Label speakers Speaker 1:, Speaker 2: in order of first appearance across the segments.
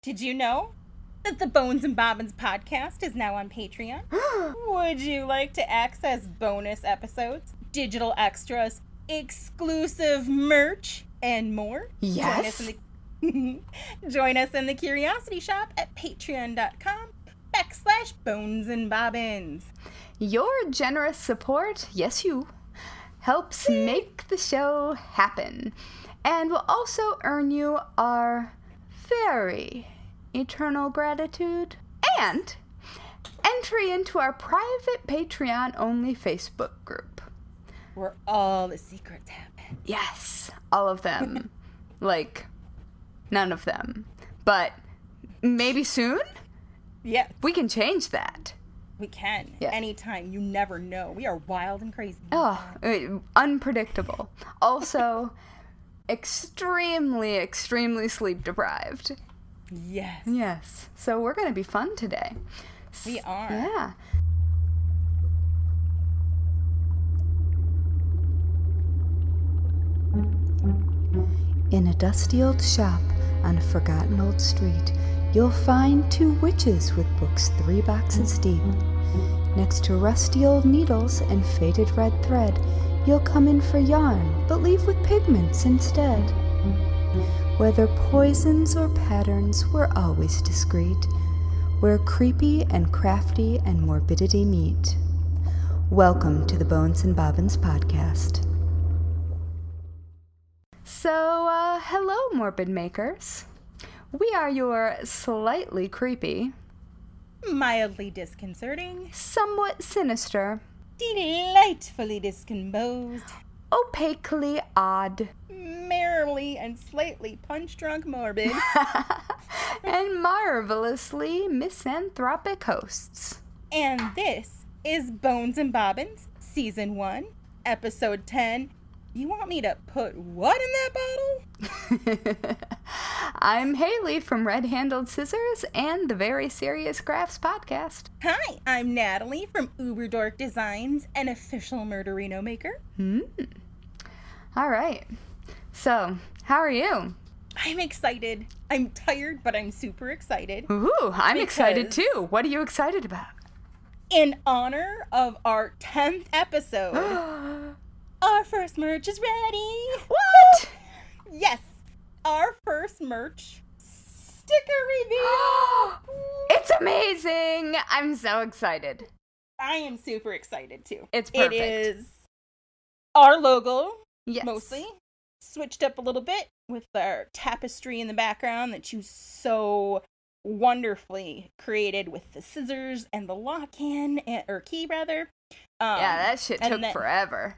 Speaker 1: Did you know that the Bones and Bobbins podcast is now on Patreon? Would you like to access bonus episodes, digital extras, exclusive merch, and more?
Speaker 2: Yes.
Speaker 1: Join us in the Curiosity Shop at patreon.com/Bones and Bobbins.
Speaker 2: Your generous support, yes you, helps make the show happen and will also earn you our very eternal gratitude and entry into our private Patreon-only Facebook group.
Speaker 1: Where all the secrets happen.
Speaker 2: Yes, all of them. Like, none of them. But maybe soon?
Speaker 1: Yes.
Speaker 2: We can change that.
Speaker 1: We can.
Speaker 2: Yeah.
Speaker 1: Anytime. You never know. We are wild and crazy.
Speaker 2: Oh, unpredictable. Also, extremely sleep deprived.
Speaker 1: Yes.
Speaker 2: Yes. So we're going to be fun today.
Speaker 1: We are.
Speaker 2: Yeah. In a dusty old shop on a forgotten old street, you'll find two witches with books 3 boxes deep. Next to rusty old needles and faded red thread, you'll come in for yarn, but leave with pigments instead. Whether poisons or patterns, we're always discreet, where creepy and crafty and morbidity meet. Welcome to the Bones and Bobbins podcast. So, hello, morbid makers. We are your slightly creepy,
Speaker 1: Mildly disconcerting,
Speaker 2: somewhat sinister,
Speaker 1: delightfully discomposed,
Speaker 2: opaquely odd,
Speaker 1: merrily and slightly punch-drunk morbid,
Speaker 2: and marvelously misanthropic hosts.
Speaker 1: and this is Bones and Bobbins, Season 1, Episode 10. You want me to put what in that bottle?
Speaker 2: I'm Haley from Red Handled Scissors and the Very Serious Crafts podcast.
Speaker 1: Hi, I'm Natalie from Uber Dork Designs, an official murderino maker.
Speaker 2: All right. So, how are you?
Speaker 1: I'm excited. I'm tired, but I'm super excited.
Speaker 2: Ooh, I'm excited
Speaker 1: Because-
Speaker 2: too. What are you excited about?
Speaker 1: In honor of our 10th episode, our first merch is ready.
Speaker 2: What?
Speaker 1: Yes, our first merch sticker reveal.
Speaker 2: It's amazing! I'm so excited.
Speaker 1: I am super excited too.
Speaker 2: It's perfect.
Speaker 1: It is our logo,
Speaker 2: Yes.
Speaker 1: mostly. Switched up a little bit with our tapestry in the background that you so wonderfully created with the scissors and the lock-in, or key rather.
Speaker 2: Yeah, that shit
Speaker 1: and
Speaker 2: took
Speaker 1: then-
Speaker 2: forever.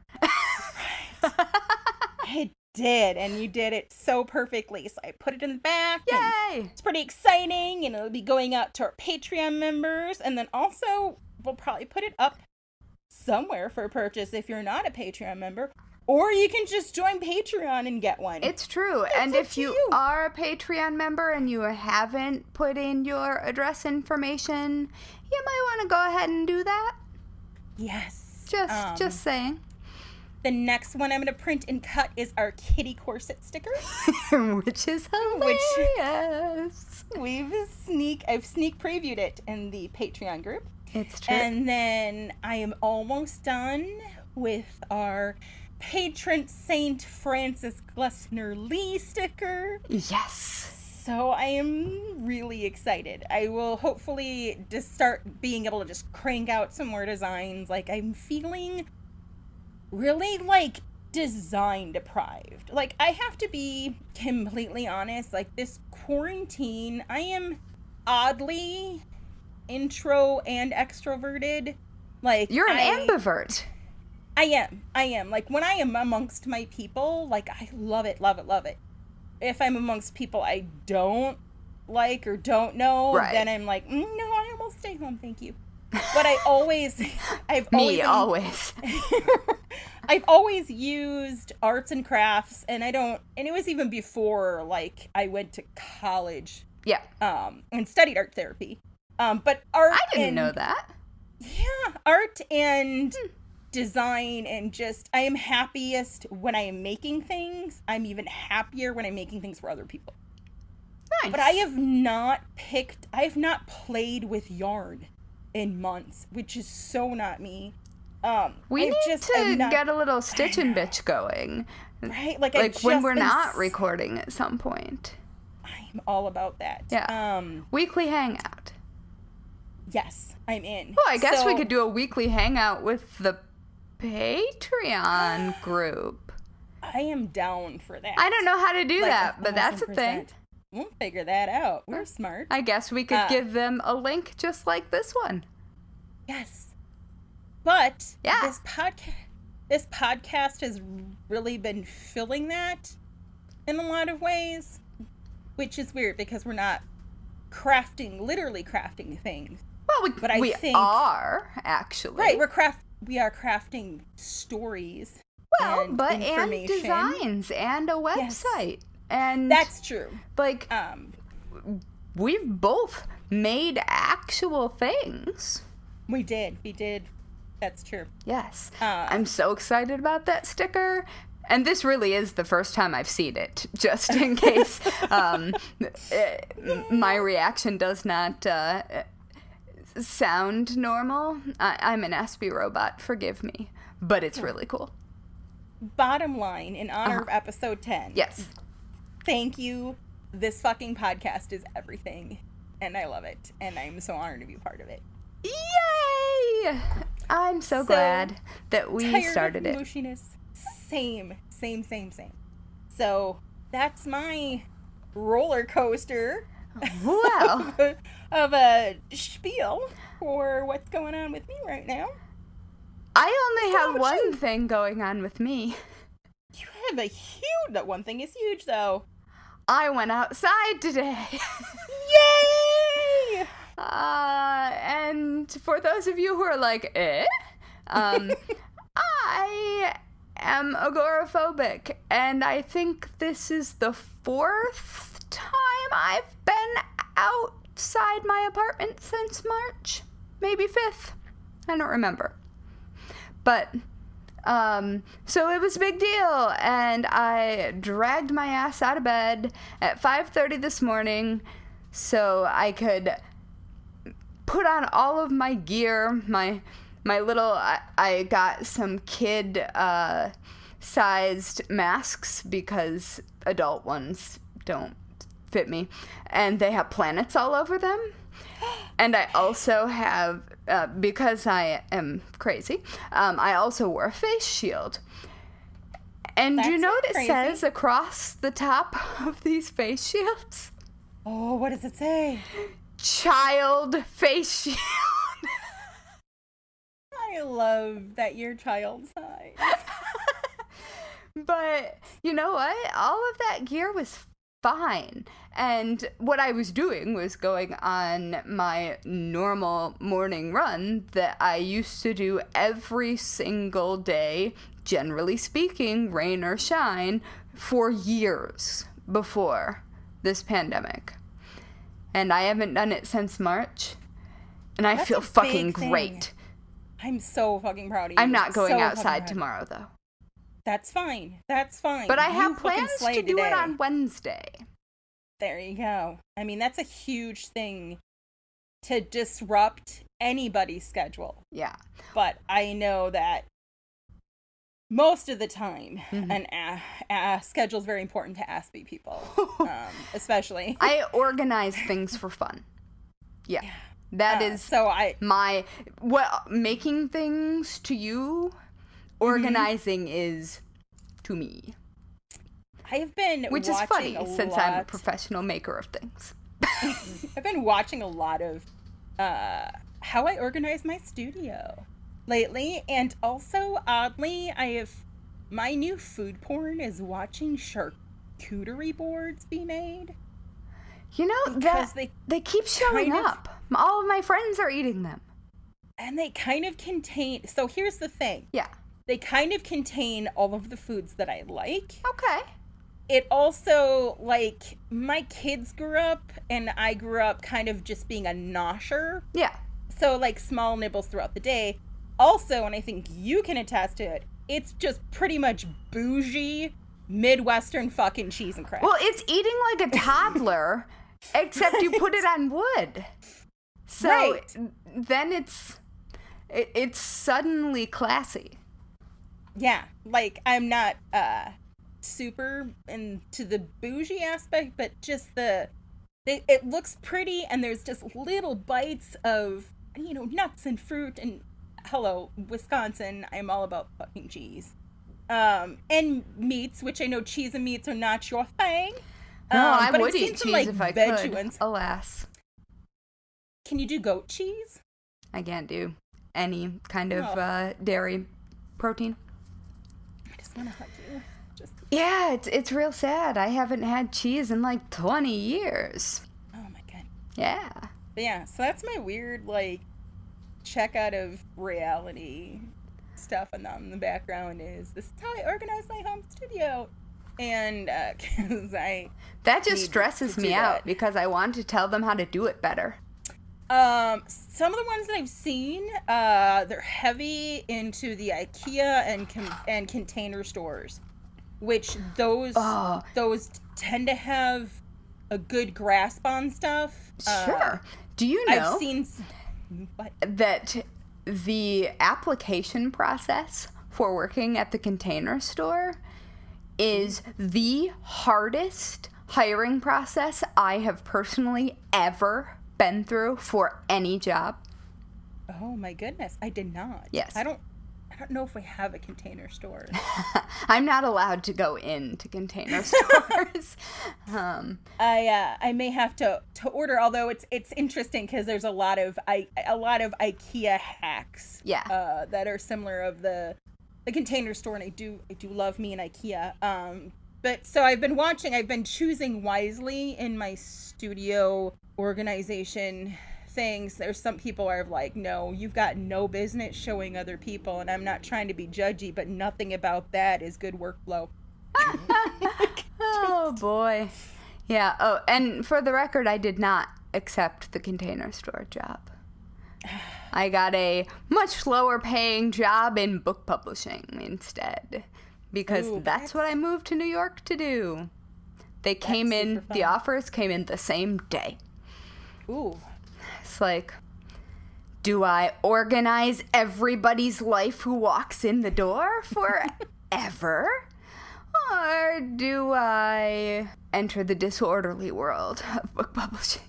Speaker 1: It did, and you did it so perfectly. So I put it in the back. and
Speaker 2: Yay!
Speaker 1: It's pretty exciting, and it'll be going out to our Patreon members, and then also we'll probably put it up somewhere for purchase if you're not a Patreon member, or you can just join Patreon and get one.
Speaker 2: It's true. And
Speaker 1: up
Speaker 2: if
Speaker 1: to
Speaker 2: you
Speaker 1: you.
Speaker 2: are a Patreon member and you haven't put in your address information, you might want to go ahead and do that.
Speaker 1: Yes.
Speaker 2: Just saying.
Speaker 1: The next one I'm going to print and cut is our kitty corset sticker.
Speaker 2: Which is hilarious.
Speaker 1: I've sneak previewed it in the Patreon group.
Speaker 2: It's true.
Speaker 1: And then I am almost done with our patron Saint Francis Glessner Lee sticker.
Speaker 2: Yes.
Speaker 1: So I am really excited. I will hopefully just start being able to just crank out some more designs. Like, I'm feeling really, like, design deprived. Like, I have to be completely honest. Like, this quarantine, I am oddly intro and extroverted. Like,
Speaker 2: You're an ambivert.
Speaker 1: I am. Like, when I am amongst my people, like, I love it. If I'm amongst people I don't like or don't know,
Speaker 2: Right.
Speaker 1: then I'm like, no, I will stay home, thank you. But I've always used arts and crafts, and it was even before, like, I went to college,
Speaker 2: Yeah.
Speaker 1: and studied art therapy. But art,
Speaker 2: I didn't know that.
Speaker 1: Yeah, art and design, and just, I am happiest when I am making things. I'm even happier when I'm making things for other people.
Speaker 2: Nice.
Speaker 1: But I have not played with yarn in months, which is so not me.
Speaker 2: We need to get a little stitch and bitch going.
Speaker 1: Right?
Speaker 2: Like when we're not recording at some point.
Speaker 1: I'm all about that.
Speaker 2: Yeah. Weekly hangout.
Speaker 1: Yes, I'm in.
Speaker 2: Well, I guess we could do a weekly hangout with the Patreon group.
Speaker 1: I am down for that.
Speaker 2: I don't know how to do that, but that's a thing.
Speaker 1: We'll figure that out. We're smart.
Speaker 2: I guess we could give them a link just like this one.
Speaker 1: Yes. But
Speaker 2: yeah.
Speaker 1: this podcast has really been filling that in a lot of ways, which is weird because we're not literally crafting things.
Speaker 2: Well, we are actually.
Speaker 1: Right, we are crafting stories.
Speaker 2: Well, and designs and a website. Yes. And
Speaker 1: that's true.
Speaker 2: Like we've both made actual things.
Speaker 1: We did. That's true.
Speaker 2: Yes. I'm so excited about that sticker. And this really is the first time I've seen it, just in case my reaction does not sound normal. I'm an Aspie robot, forgive me. But it's really cool.
Speaker 1: Bottom line, in honor of episode 10.
Speaker 2: Yes.
Speaker 1: Thank you. This fucking podcast is everything. And I love it. And I'm so honored to be part of it.
Speaker 2: Yay! I'm so glad that we started it.
Speaker 1: Mushiness. Same. So that's my roller coaster of a spiel for what's going on with me right now.
Speaker 2: I only have one thing going on with me.
Speaker 1: You have that one thing is huge though.
Speaker 2: I went outside today.
Speaker 1: Yay!
Speaker 2: And for those of you who are like, I am agoraphobic, and I think this is the 4th time I've been outside my apartment since March. Maybe 5th. I don't remember. But, so it was a big deal, and I dragged my ass out of bed at 5:30 this morning so I could put on all of my gear, my little, I got some kid sized masks because adult ones don't fit me, and they have planets all over them. And I also have, because I am crazy, I also wore a face shield. And do you know what it says across the top of these face shields?
Speaker 1: Oh, what does it say?
Speaker 2: Child face shield.
Speaker 1: I love that you're child size.
Speaker 2: But you know what? All of that gear was fine. And what I was doing was going on my normal morning run that I used to do every single day, generally speaking, rain or shine, for years before this pandemic. And I haven't done it since March. And I feel fucking great.
Speaker 1: I'm so fucking proud of you.
Speaker 2: I'm not going outside tomorrow, though.
Speaker 1: That's fine.
Speaker 2: But I have plans to do it on Wednesday.
Speaker 1: There you go. I mean, that's a huge thing to disrupt anybody's schedule.
Speaker 2: Yeah.
Speaker 1: But I know that most of the time, a schedule is very important to Aspie people, especially.
Speaker 2: I organize things for fun. Yeah. That is making things to you, organizing is to me.
Speaker 1: I've been
Speaker 2: Which is funny since I'm a professional maker of things.
Speaker 1: I've been watching a lot of how I organize my studio lately, and also oddly, my new food porn is watching charcuterie boards be made.
Speaker 2: You know, that they keep showing up. All of my friends are eating them.
Speaker 1: And they kind of contain, so here's the thing.
Speaker 2: Yeah.
Speaker 1: They kind of contain all of the foods that I like.
Speaker 2: Okay.
Speaker 1: It also, like, my kids grew up, and I grew up kind of just being a nosher.
Speaker 2: Yeah.
Speaker 1: So, like, small nibbles throughout the day. Also, and I think you can attest to it, it's just pretty much bougie, Midwestern fucking cheese and crackers.
Speaker 2: Well, it's eating like a toddler Except you put it on wood. So
Speaker 1: Right.
Speaker 2: then it's suddenly classy.
Speaker 1: Yeah, like I'm not super into the bougie aspect, but just it looks pretty, and there's just little bites of, nuts and fruit, and hello, Wisconsin, I'm all about fucking cheese. And meats, which I know cheese and meats are not your thing.
Speaker 2: No, I
Speaker 1: but
Speaker 2: would
Speaker 1: I've seen
Speaker 2: eat
Speaker 1: some,
Speaker 2: cheese
Speaker 1: like,
Speaker 2: if I
Speaker 1: veggie
Speaker 2: could.
Speaker 1: ones.
Speaker 2: Alas,
Speaker 1: Can you do goat cheese?
Speaker 2: I can't do any kind of
Speaker 1: Oh.
Speaker 2: dairy protein.
Speaker 1: I just want to hug you. Just,
Speaker 2: Yeah, it's real sad. I haven't had cheese in like 20 years.
Speaker 1: oh my god.
Speaker 2: Yeah.
Speaker 1: But yeah, so that's my weird, like, check out of reality stuff, and on the background is, this is how I organize my home studio. And because
Speaker 2: That just
Speaker 1: need
Speaker 2: stresses
Speaker 1: to do
Speaker 2: me out
Speaker 1: that.
Speaker 2: because I want to tell them how to do it better.
Speaker 1: Some of the ones that I've seen, they're heavy into the IKEA and container stores, which those tend to have a good grasp on stuff.
Speaker 2: Sure. Do you know
Speaker 1: I've seen what?
Speaker 2: that the application process for working at the Container Store is the hardest hiring process I have personally ever been through for any job?
Speaker 1: Oh my goodness, I did not.
Speaker 2: Yes.
Speaker 1: I don't know if we have a Container Store.
Speaker 2: I'm not allowed to go into Container Stores.
Speaker 1: I may have to order, although it's interesting because there's a lot of IKEA hacks.
Speaker 2: Yeah.
Speaker 1: That are similar of the Container Store, and I do love me an IKEA. But so I've been choosing wisely in my studio organization things. There's some people are like, no, you've got no business showing other people, and I'm not trying to be judgy, but nothing about that is good workflow.
Speaker 2: Oh boy. Yeah. Oh, and for the record, I did not accept the Container Store job. I got a much lower paying job in book publishing instead, because that's what I moved to New York to do. They came in, the offers came in the same day.
Speaker 1: Ooh.
Speaker 2: It's like, do I organize everybody's life who walks in the door forever? Or do I enter the disorderly world of book publishing?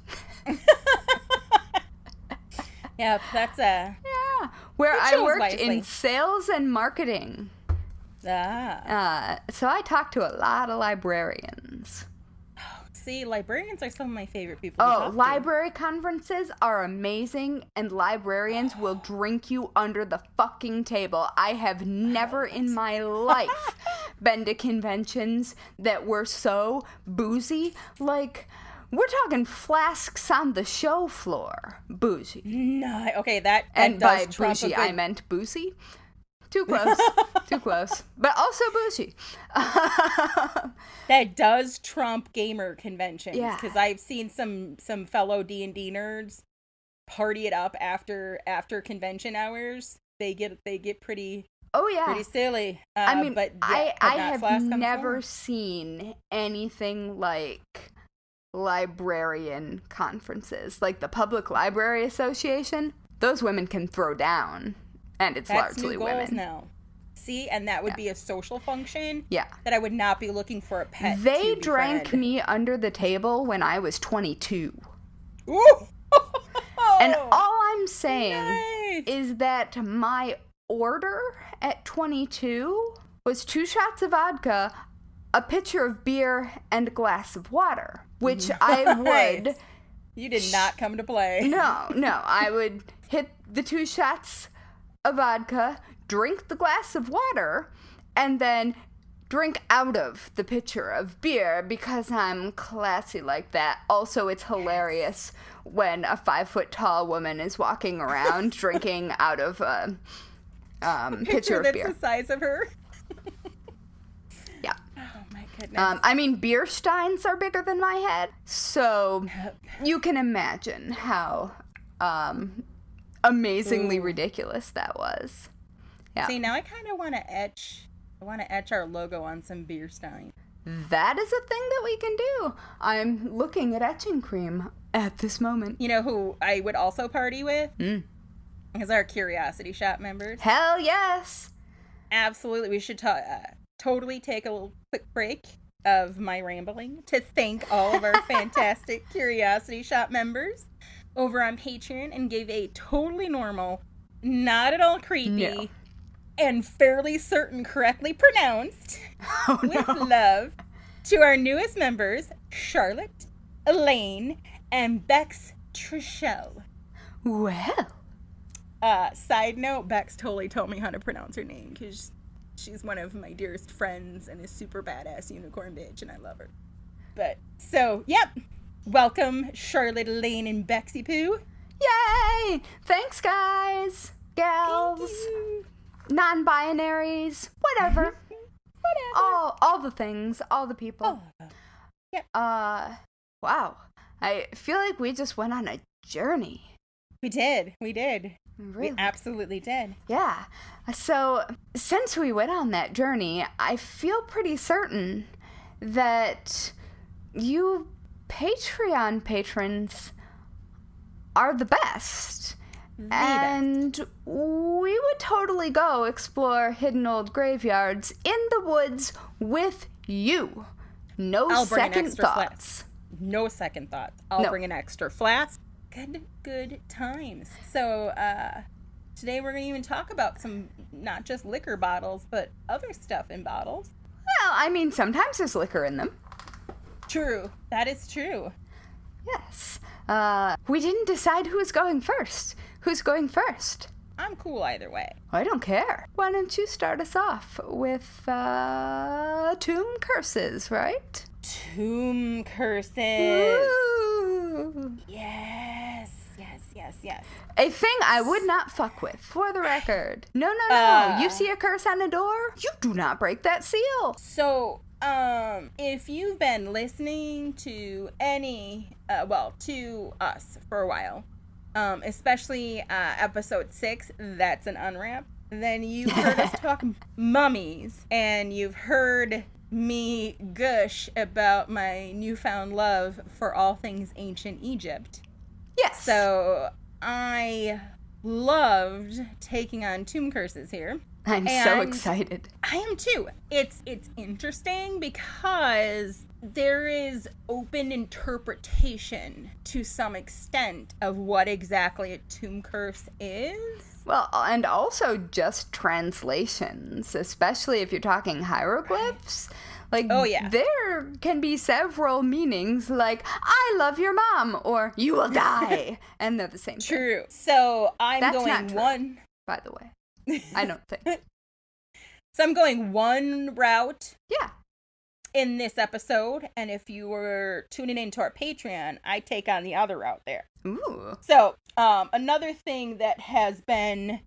Speaker 1: Yeah, that's a...
Speaker 2: Yeah, where
Speaker 1: You
Speaker 2: I
Speaker 1: chose
Speaker 2: worked
Speaker 1: wisely.
Speaker 2: in sales and marketing. So I talked to a lot of librarians.
Speaker 1: See, librarians are some of my favorite people to
Speaker 2: Oh,
Speaker 1: talk to.
Speaker 2: library conferences are amazing, and librarians will drink you under the fucking table. I have never in my life been to conventions that were so boozy. Like, we're talking flasks on the show floor. Bougie.
Speaker 1: No, okay, that
Speaker 2: And
Speaker 1: does
Speaker 2: by
Speaker 1: trump a
Speaker 2: bougie,
Speaker 1: good...
Speaker 2: I meant boozy. Too close. Too close. But also bougie.
Speaker 1: That does trump gamer conventions.
Speaker 2: Yeah.
Speaker 1: Because I've seen some fellow D&D nerds party it up after convention hours. They get pretty
Speaker 2: Oh, yeah.
Speaker 1: pretty silly.
Speaker 2: I mean,
Speaker 1: but
Speaker 2: I
Speaker 1: not
Speaker 2: have
Speaker 1: flask on the
Speaker 2: never
Speaker 1: floor.
Speaker 2: seen anything like librarian conferences. Like the Public Library Association, those women can throw down, and it's
Speaker 1: That's
Speaker 2: largely
Speaker 1: new goals
Speaker 2: women.
Speaker 1: now. See, and that would be a social function.
Speaker 2: Yeah.
Speaker 1: That I would not be looking for a pet.
Speaker 2: They
Speaker 1: to
Speaker 2: drank
Speaker 1: befriend.
Speaker 2: me under the table when I was 22.
Speaker 1: Ooh!
Speaker 2: And all I'm saying
Speaker 1: Nice.
Speaker 2: is that my order at 22 was 2 shots of vodka, a pitcher of beer, and a glass of water, which I would...
Speaker 1: Nice. You did not come to play.
Speaker 2: No, I would hit the 2 shots of vodka, drink the glass of water, and then drink out of the pitcher of beer because I'm classy like that. Also, it's hilarious when a 5-foot-tall woman is walking around drinking out of a pitcher of
Speaker 1: that's
Speaker 2: beer.
Speaker 1: the size of her.
Speaker 2: Yeah.
Speaker 1: Oh my goodness.
Speaker 2: I mean, beer steins are bigger than my head, so you can imagine how amazingly ridiculous that was. Yeah.
Speaker 1: See, now I kind of want to etch our logo on some beer stein.
Speaker 2: that is a thing that we can do. I'm looking at etching cream at this moment.
Speaker 1: You know who I would also party with? Is our Curiosity Shop members.
Speaker 2: Hell yes!
Speaker 1: Absolutely. We should totally take a little quick break of my rambling to thank all of our fantastic Curiosity Shop members over on Patreon and give a totally normal, not at all creepy, and fairly certain correctly pronounced, with love, to our newest members, Charlotte, Elaine, and Bex Trishelle.
Speaker 2: Well.
Speaker 1: Side note, Bex totally told me how to pronounce her name because she's one of my dearest friends and a super badass unicorn bitch, and I love her. But, so, yep. Welcome, Charlotte, Elaine, and Bexy Poo.
Speaker 2: Yay! Thanks, guys. Gals. Non-binaries. Whatever.
Speaker 1: Whatever.
Speaker 2: All the things. All the people.
Speaker 1: Yep.
Speaker 2: Wow. I feel like we just went on a journey.
Speaker 1: We did.
Speaker 2: Really?
Speaker 1: We absolutely did.
Speaker 2: Yeah. So, since we went on that journey, I feel pretty certain that you Patreon patrons are the best. And we would totally go explore hidden old graveyards in the woods with you. No second thoughts.
Speaker 1: No second thoughts. I'll bring an extra flask. Good times. So, today we're going to even talk about some, not just liquor bottles, but other stuff in bottles.
Speaker 2: Well, I mean, sometimes there's liquor in them.
Speaker 1: True. That is true.
Speaker 2: Yes. We didn't decide who was going first. Who's going first?
Speaker 1: I'm cool either way.
Speaker 2: I don't care. Why don't you start us off with, tomb curses, right?
Speaker 1: Tomb curses.
Speaker 2: Ooh.
Speaker 1: Yes.
Speaker 2: A thing I would not fuck with, for the record. No. You see a curse on a door? You do not break that seal.
Speaker 1: So, if you've been listening to to us for a while, especially episode 6, That's an Unwrap, then you've heard us talk mummies, and you've heard me gush about my newfound love for all things ancient Egypt.
Speaker 2: Yes.
Speaker 1: So I loved taking on tomb curses here.
Speaker 2: I'm so excited.
Speaker 1: I am too. It's interesting because there is open interpretation to some extent of what exactly a tomb curse is.
Speaker 2: Well, and also just translations, especially if you're talking hieroglyphs. Right. Like, there can be several meanings, like, I love your mom, or you will die. And they're the same thing.
Speaker 1: True. So
Speaker 2: That's not true, by the way. I don't think.
Speaker 1: So I'm going one route.
Speaker 2: Yeah.
Speaker 1: In this episode, and if you were tuning into our Patreon, I take on the other route there.
Speaker 2: Ooh.
Speaker 1: So, another thing that has been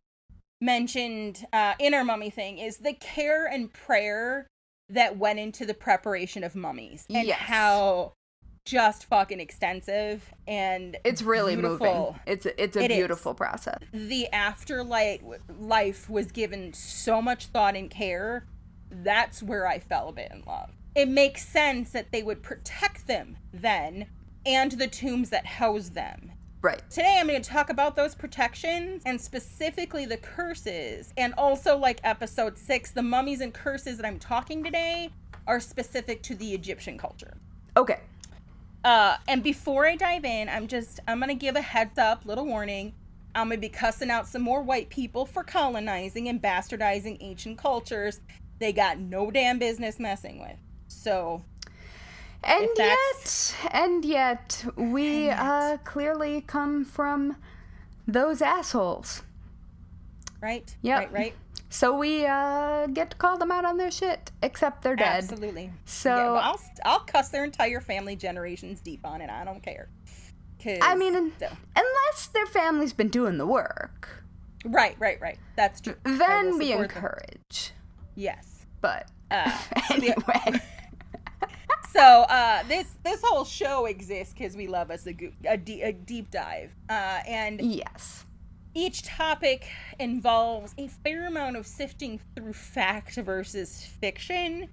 Speaker 1: mentioned in our mummy thing is the care and prayer that went into the preparation of mummies. And how just fucking extensive and
Speaker 2: it's really
Speaker 1: beautiful.
Speaker 2: Moving. It's a beautiful process.
Speaker 1: The afterlife was given so much thought and care. That's where I fell a bit in love. It makes sense that they would protect them then, and the tombs that house them.
Speaker 2: Right.
Speaker 1: Today I'm going to talk about those protections, and specifically the curses. And also, like episode 6, the mummies and curses that I'm talking today are specific to the Egyptian culture.
Speaker 2: Okay.
Speaker 1: And before I dive in, I'm going to give a heads up, little warning. I'm going to be cussing out some more white people for colonizing and bastardizing ancient cultures they got no damn business messing with. So,
Speaker 2: and yet, we clearly come from those assholes.
Speaker 1: Right?
Speaker 2: Yep.
Speaker 1: Right.
Speaker 2: So we get to call them out on their shit, except they're dead.
Speaker 1: Absolutely.
Speaker 2: So
Speaker 1: yeah, well, I'll cuss their entire family generations deep on it. I don't care.
Speaker 2: I mean, unless their family's been doing the work.
Speaker 1: Right. That's true.
Speaker 2: Then we encourage.
Speaker 1: Yes.
Speaker 2: But anyway.
Speaker 1: So this whole show exists because we love us a deep dive. And
Speaker 2: yes.
Speaker 1: Each topic involves a fair amount of sifting through fact versus fiction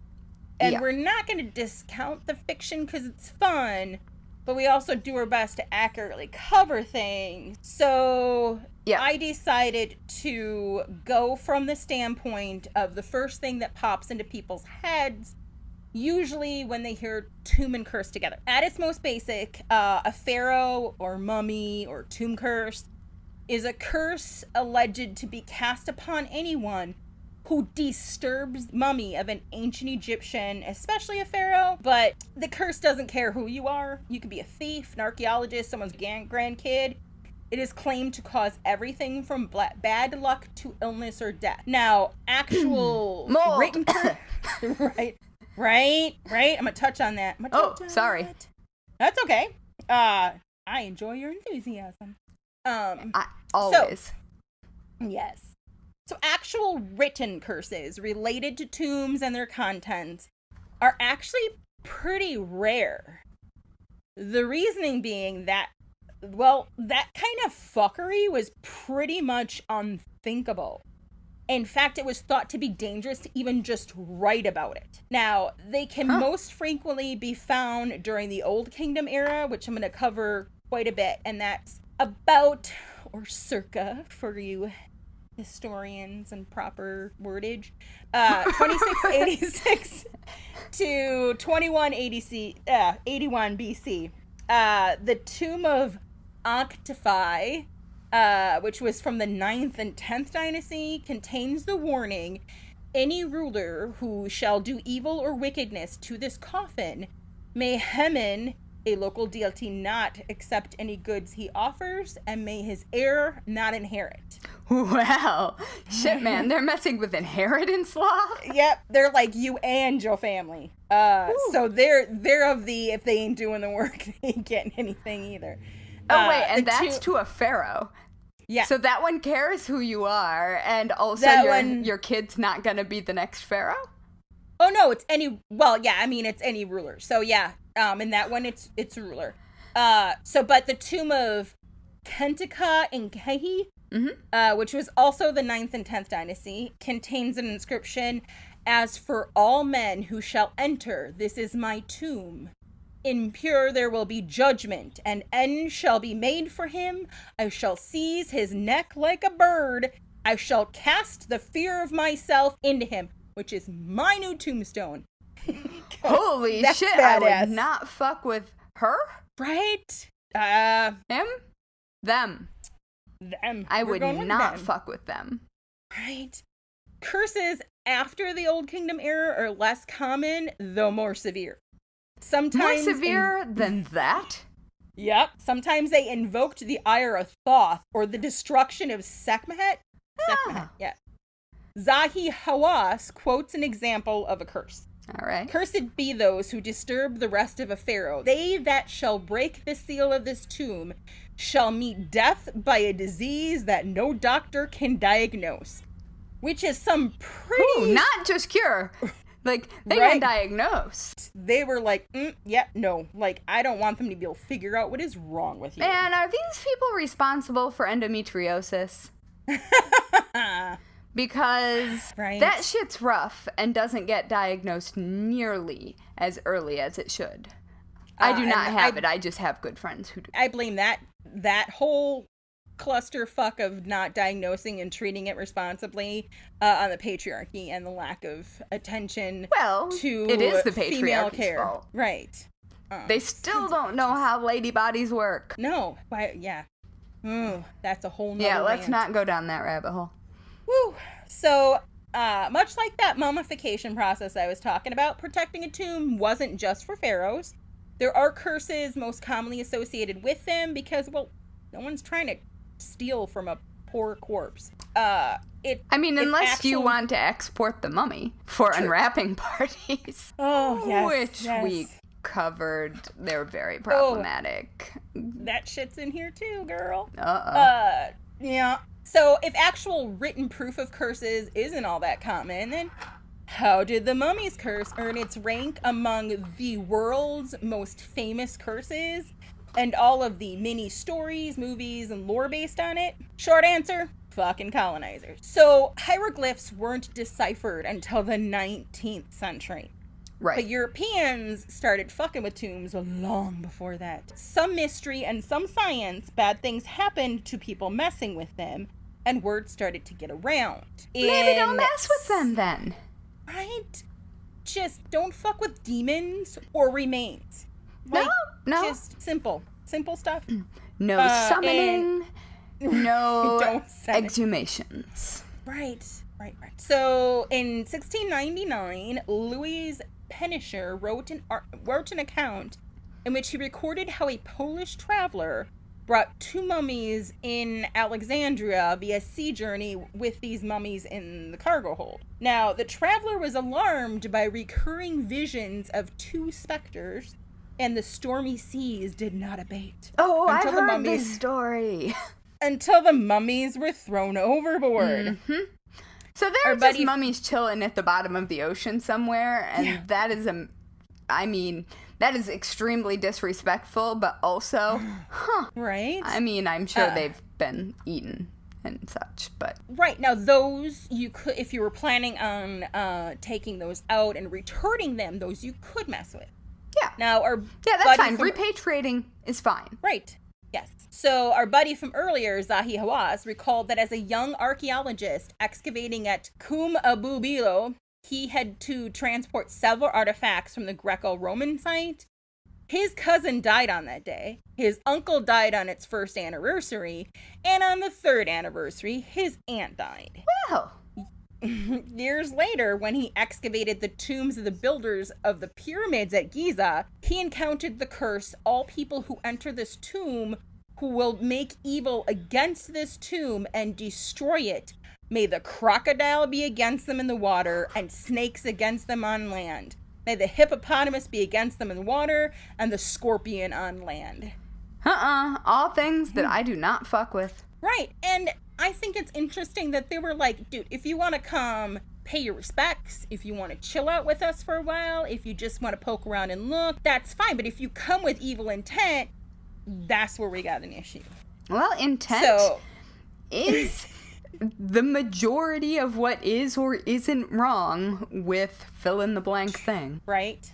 Speaker 1: And we're not going to discount the fiction because it's fun, but we also do our best to accurately cover things. So I decided to go from the standpoint of the first thing that pops into people's heads, usually when they hear tomb and curse together. At its most basic, a pharaoh or mummy or tomb curse is a curse alleged to be cast upon anyone who disturbs mummy of an ancient Egyptian, especially a pharaoh. But the curse doesn't care who you are. You could be a thief, an archaeologist, someone's grandkid. It is claimed to cause everything from bad luck to illness or death. Now, actual written curse... Right. I'm gonna touch on that.
Speaker 2: Sorry.
Speaker 1: That's okay. I enjoy your enthusiasm.
Speaker 2: Always.
Speaker 1: Yes. So actual written curses related to tombs and their contents are actually pretty rare. The reasoning being that, that kind of fuckery was pretty much unthinkable. In fact, it was thought to be dangerous to even just write about it. Now, they can most frequently be found during the Old Kingdom era, which I'm going to cover quite a bit, and that's about, or circa, for you historians and proper wordage, 2686 to 81 BC. The tomb of Ankh-Tophi, which was from the 9th and 10th dynasty, contains the warning, any ruler who shall do evil or wickedness to this coffin may Hemen, a local deity, not accept any goods he offers, and may his heir not inherit.
Speaker 2: Wow. Shit, man, they're messing with inheritance law?
Speaker 1: Yep, they're like you and your family. So they're of the, if they ain't doing the work, they ain't getting anything either.
Speaker 2: Oh, wait, and that's to a pharaoh.
Speaker 1: Yeah.
Speaker 2: So that one cares who you are, and also your kid's not going to be the next pharaoh?
Speaker 1: Oh, no, it's any ruler. So, yeah, in that one, it's a ruler. But the tomb of Kentika in Kehi, which was also the 9th and 10th dynasty, contains an inscription, as for all men who shall enter, this is my tomb. Impure there will be judgment, and end shall be made for him. I shall seize his neck like a bird. I shall cast the fear of myself into him, which is my new tombstone.
Speaker 2: Holy shit, badass. I would not fuck with her.
Speaker 1: Right?
Speaker 2: Him? Them. I would not fuck with them.
Speaker 1: Right? Curses after the Old Kingdom era are less common, though more severe. Sometimes
Speaker 2: more severe than that?
Speaker 1: Yep. Sometimes they invoked the ire of Thoth or the destruction of Sekhmet. Yeah. Zahi Hawass quotes an example of a curse.
Speaker 2: All right.
Speaker 1: Cursed be those who disturb the rest of a pharaoh. They that shall break the seal of this tomb shall meet death by a disease that no doctor can diagnose. Which is some pretty...
Speaker 2: Ooh, not just cure. Like, they got diagnosed.
Speaker 1: They were like, no. Like, I don't want them to be able to figure out what is wrong with you.
Speaker 2: Man, are these people responsible for endometriosis? Because that shit's rough and doesn't get diagnosed nearly as early as it should. I do not have it. I just have good friends who do.
Speaker 1: I blame that whole clusterfuck of not diagnosing and treating it responsibly on the patriarchy and the lack of attention to
Speaker 2: it is the
Speaker 1: female care.
Speaker 2: Fault.
Speaker 1: Right.
Speaker 2: They still don't know how lady bodies work.
Speaker 1: No. Yeah. That's a whole nother
Speaker 2: let's
Speaker 1: rant.
Speaker 2: not go down that rabbit hole.
Speaker 1: Woo. So, much like that mummification process I was talking about, protecting a tomb wasn't just for pharaohs. There are curses most commonly associated with them because, no one's trying to steal from a poor corpse.
Speaker 2: Unless you want to export the mummy for unwrapping parties.
Speaker 1: Oh, yes.
Speaker 2: Which we covered. They're very problematic.
Speaker 1: That shit's in here too, girl.
Speaker 2: Yeah.
Speaker 1: So if actual written proof of curses isn't all that common, then how did the mummy's curse earn its rank among the world's most famous curses and all of the mini stories, movies, and lore based on it? Short answer, fucking colonizers. So hieroglyphs weren't deciphered until the 19th century.
Speaker 2: Right.
Speaker 1: But Europeans started fucking with tombs long before that. Some mystery and some science, bad things happened to people messing with them, and word started to get around.
Speaker 2: Maybe don't mess with them then.
Speaker 1: Right? Just don't fuck with demons or remains. Like,
Speaker 2: No.
Speaker 1: Just simple stuff.
Speaker 2: No summoning, no
Speaker 1: Don't summon.
Speaker 2: exhumations.
Speaker 1: Right. So in 1699, Louis Penisher wrote an account in which he recorded how a Polish traveler brought 2 mummies in Alexandria via sea journey with these mummies in the cargo hold. Now, the traveler was alarmed by recurring visions of 2 specters, and the stormy seas did not abate.
Speaker 2: Oh, I've heard this story.
Speaker 1: Until the mummies were thrown overboard.
Speaker 2: Mm-hmm. So there are just mummies chilling at the bottom of the ocean somewhere, and that is that is extremely disrespectful, but also,
Speaker 1: Right?
Speaker 2: I mean, I'm sure they've been eaten and such, but...
Speaker 1: Right, now those, you could, if you were planning on taking those out and returning them, those you could mess with.
Speaker 2: Yeah.
Speaker 1: Now,
Speaker 2: that's fine. Repatriating is fine.
Speaker 1: Right. Yes. So our buddy from earlier, Zahi Hawass, recalled that as a young archaeologist excavating at Kum Abu Bilo, he had to transport several artifacts from the Greco-Roman site. His cousin died on that day. His uncle died on its first anniversary. And on the 3rd anniversary, his aunt died.
Speaker 2: Well.
Speaker 1: Years later, when he excavated the tombs of the builders of the pyramids at Giza, he encountered the curse, all people who enter this tomb who will make evil against this tomb and destroy it. May the crocodile be against them in the water and snakes against them on land. May the hippopotamus be against them in the water and the scorpion on land.
Speaker 2: All things that I do not fuck with.
Speaker 1: Right, and I think it's interesting that they were like, dude, if you want to come pay your respects, if you want to chill out with us for a while, if you just want to poke around and look, that's fine. But if you come with evil intent, that's where we got an issue.
Speaker 2: Well, intent is the majority of what is or isn't wrong with fill in the blank thing.
Speaker 1: Right.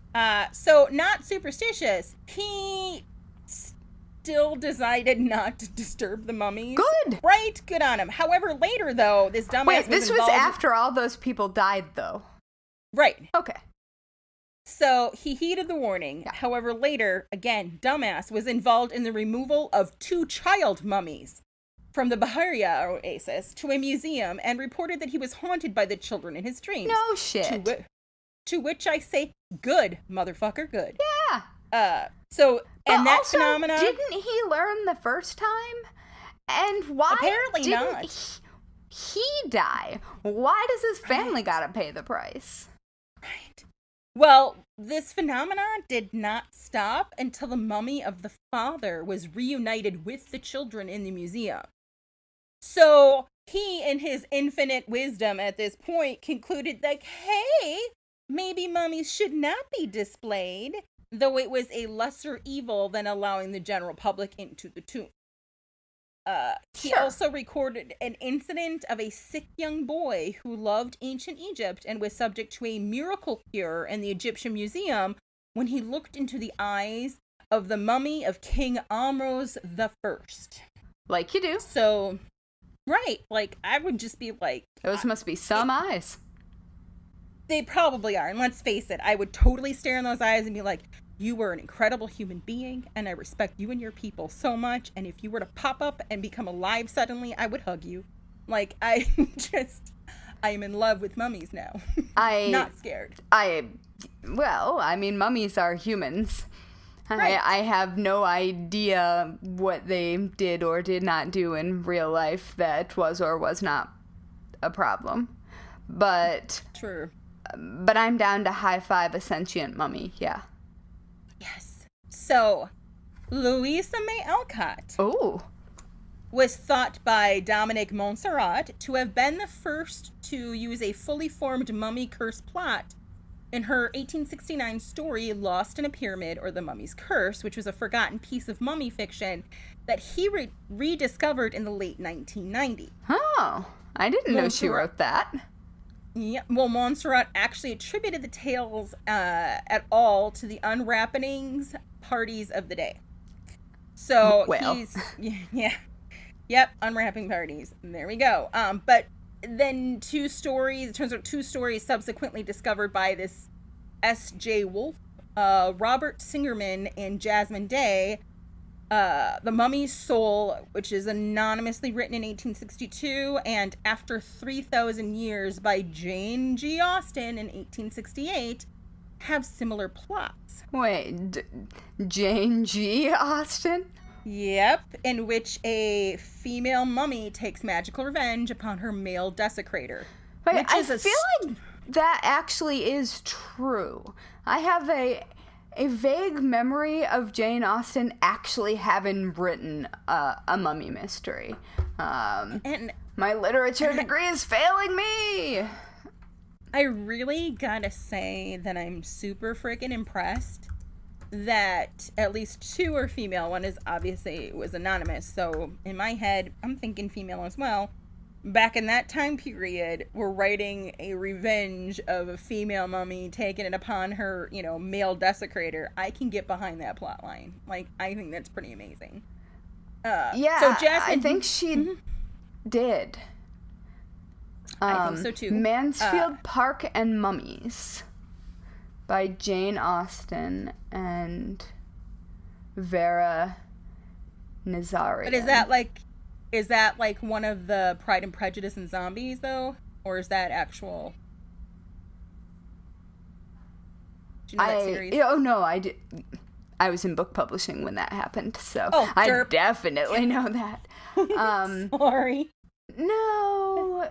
Speaker 1: So not superstitious. He still decided not to disturb the mummies.
Speaker 2: Good.
Speaker 1: Right? Good on him. However, later, though, this dumbass
Speaker 2: this was after all those people died, though.
Speaker 1: Right.
Speaker 2: Okay.
Speaker 1: So he heeded the warning. Yeah. However, later, again, dumbass was involved in the removal of 2 child mummies from the Bahariya oasis to a museum and reported that he was haunted by the children in his dreams.
Speaker 2: No shit.
Speaker 1: To which I say, good, motherfucker, good.
Speaker 2: Yeah.
Speaker 1: And that
Speaker 2: also,
Speaker 1: phenomenon...
Speaker 2: didn't he learn the first time? And why
Speaker 1: apparently
Speaker 2: didn't
Speaker 1: not.
Speaker 2: he die? Why does his family gotta pay the price?
Speaker 1: Right. Well, this phenomenon did not stop until the mummy of the father was reunited with the children in the museum. So he, in his infinite wisdom at this point, concluded that, hey, maybe mummies should not be displayed, though it was a lesser evil than allowing the general public into the tomb. He also recorded an incident of a sick young boy who loved ancient Egypt and was subject to a miracle cure in the Egyptian Museum when he looked into the eyes of the mummy of King Amros the First.
Speaker 2: Like you do.
Speaker 1: So, right, like, I would just be like...
Speaker 2: Those must be some eyes.
Speaker 1: They probably are, and let's face it, I would totally stare in those eyes and be like, you were an incredible human being, and I respect you and your people so much, and if you were to pop up and become alive suddenly, I would hug you. Like, I am in love with mummies now. Not scared.
Speaker 2: Mummies are humans.
Speaker 1: Right.
Speaker 2: I have no idea what they did or did not do in real life that was or was not a problem. But...
Speaker 1: True.
Speaker 2: But I'm down to high-five a sentient mummy, yeah.
Speaker 1: Yes. So, Louisa May Alcott was thought by Dominique Montserrat to have been the first to use a fully formed mummy curse plot in her 1869 story Lost in a Pyramid or The Mummy's Curse, which was a forgotten piece of mummy fiction that he rediscovered in the late 1990s.
Speaker 2: Oh, I didn't know she wrote that.
Speaker 1: Yeah, well, Montserrat actually attributed the tales at all to the unwrappings parties of the day. So
Speaker 2: Well.
Speaker 1: yeah, yep, unwrapping parties. There we go. But then it turns out two stories subsequently discovered by this S.J. Wolf, Robert Singerman, and Jasmine Day. The Mummy's Soul, which is anonymously written in 1862, and After 3,000 Years by Jane G. Austen in 1868, have similar plots.
Speaker 2: Wait, Jane G. Austen?
Speaker 1: Yep, in which a female mummy takes magical revenge upon her male desecrator.
Speaker 2: Wait, I feel like that actually is true. I have a vague memory of Jane Austen actually having written a mummy mystery. And my literature degree is failing me.
Speaker 1: I really gotta say that I'm super freaking impressed that at least two are female. One is obviously was anonymous, so in my head, I'm thinking female as well. Back in that time period, we're writing a revenge of a female mummy taking it upon her, male desecrator. I can get behind that plot line. Like, I think that's pretty amazing.
Speaker 2: Yeah, so Jasmine, I think she did.
Speaker 1: I think so too.
Speaker 2: Mansfield Park and Mummies by Jane Austen and Vera Nazarian.
Speaker 1: But is that like one of the Pride and Prejudice and Zombies though? Or is that actual? Do you know that series?
Speaker 2: Oh no, I did. I was in book publishing when that happened, so I definitely know that.
Speaker 1: Sorry.
Speaker 2: No,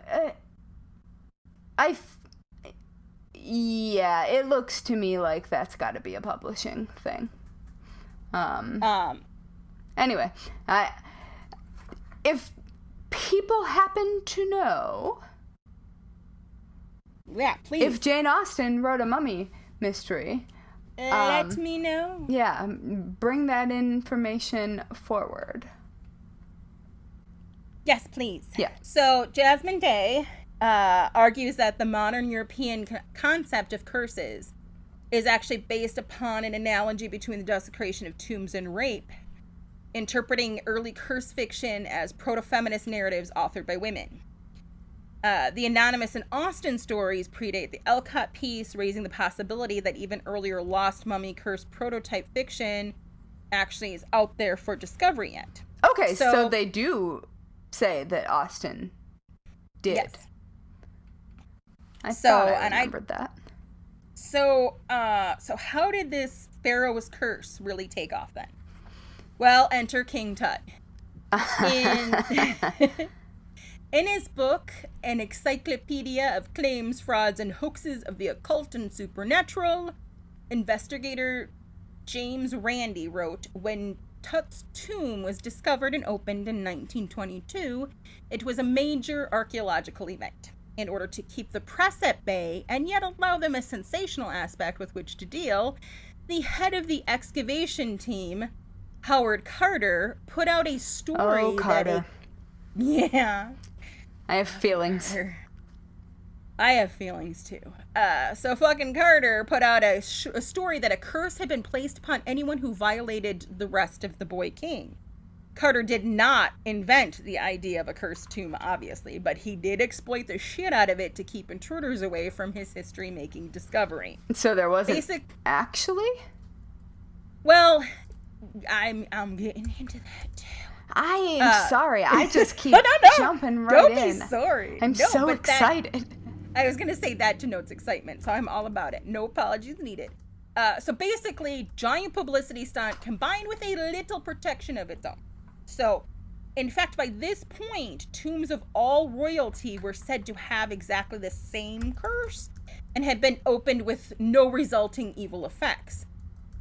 Speaker 2: yeah, it looks to me like that's got to be a publishing thing. Anyway, if people happen to know,
Speaker 1: yeah, please.
Speaker 2: If Jane Austen wrote a mummy mystery,
Speaker 1: let me know.
Speaker 2: Yeah, bring that information forward.
Speaker 1: Yes, please.
Speaker 2: Yeah.
Speaker 1: So Jasmine Day argues that the modern European concept of curses is actually based upon an analogy between the desecration of tombs and rape, interpreting early curse fiction as proto-feminist narratives authored by women. The Anonymous and Austen stories predate the Elcott piece, raising the possibility that even earlier lost mummy curse prototype fiction actually is out there for discovery yet.
Speaker 2: Okay, so they do say that Austen did.
Speaker 1: Yes.
Speaker 2: I thought I remembered that.
Speaker 1: So how did this Pharaoh's curse really take off then? Well, enter King Tut. In his book, An Encyclopedia of Claims, Frauds, and Hoaxes of the Occult and Supernatural, investigator James Randi wrote, when Tut's tomb was discovered and opened in 1922, it was a major archaeological event. In order to keep the press at bay and yet allow them a sensational aspect with which to deal, the head of the excavation team, Howard Carter, put out a story.
Speaker 2: Oh, Carter.
Speaker 1: Yeah.
Speaker 2: I have feelings.
Speaker 1: I have feelings too. So fucking Carter put out a story that a curse had been placed upon anyone who violated the rest of the Boy King. Carter did not invent the idea of a cursed tomb, obviously, but he did exploit the shit out of it to keep intruders away from his history-making discovery.
Speaker 2: So there wasn't actually?
Speaker 1: Well, I'm getting into that too.
Speaker 2: I am sorry. I just keep jumping right
Speaker 1: Don't
Speaker 2: in.
Speaker 1: Don't be sorry.
Speaker 2: I'm so excited.
Speaker 1: I was going to say that denotes excitement, so I'm all about it. No apologies needed. So basically, giant publicity stunt combined with a little protection of its own. So, in fact, by this point, tombs of all royalty were said to have exactly the same curse and had been opened with no resulting evil effects.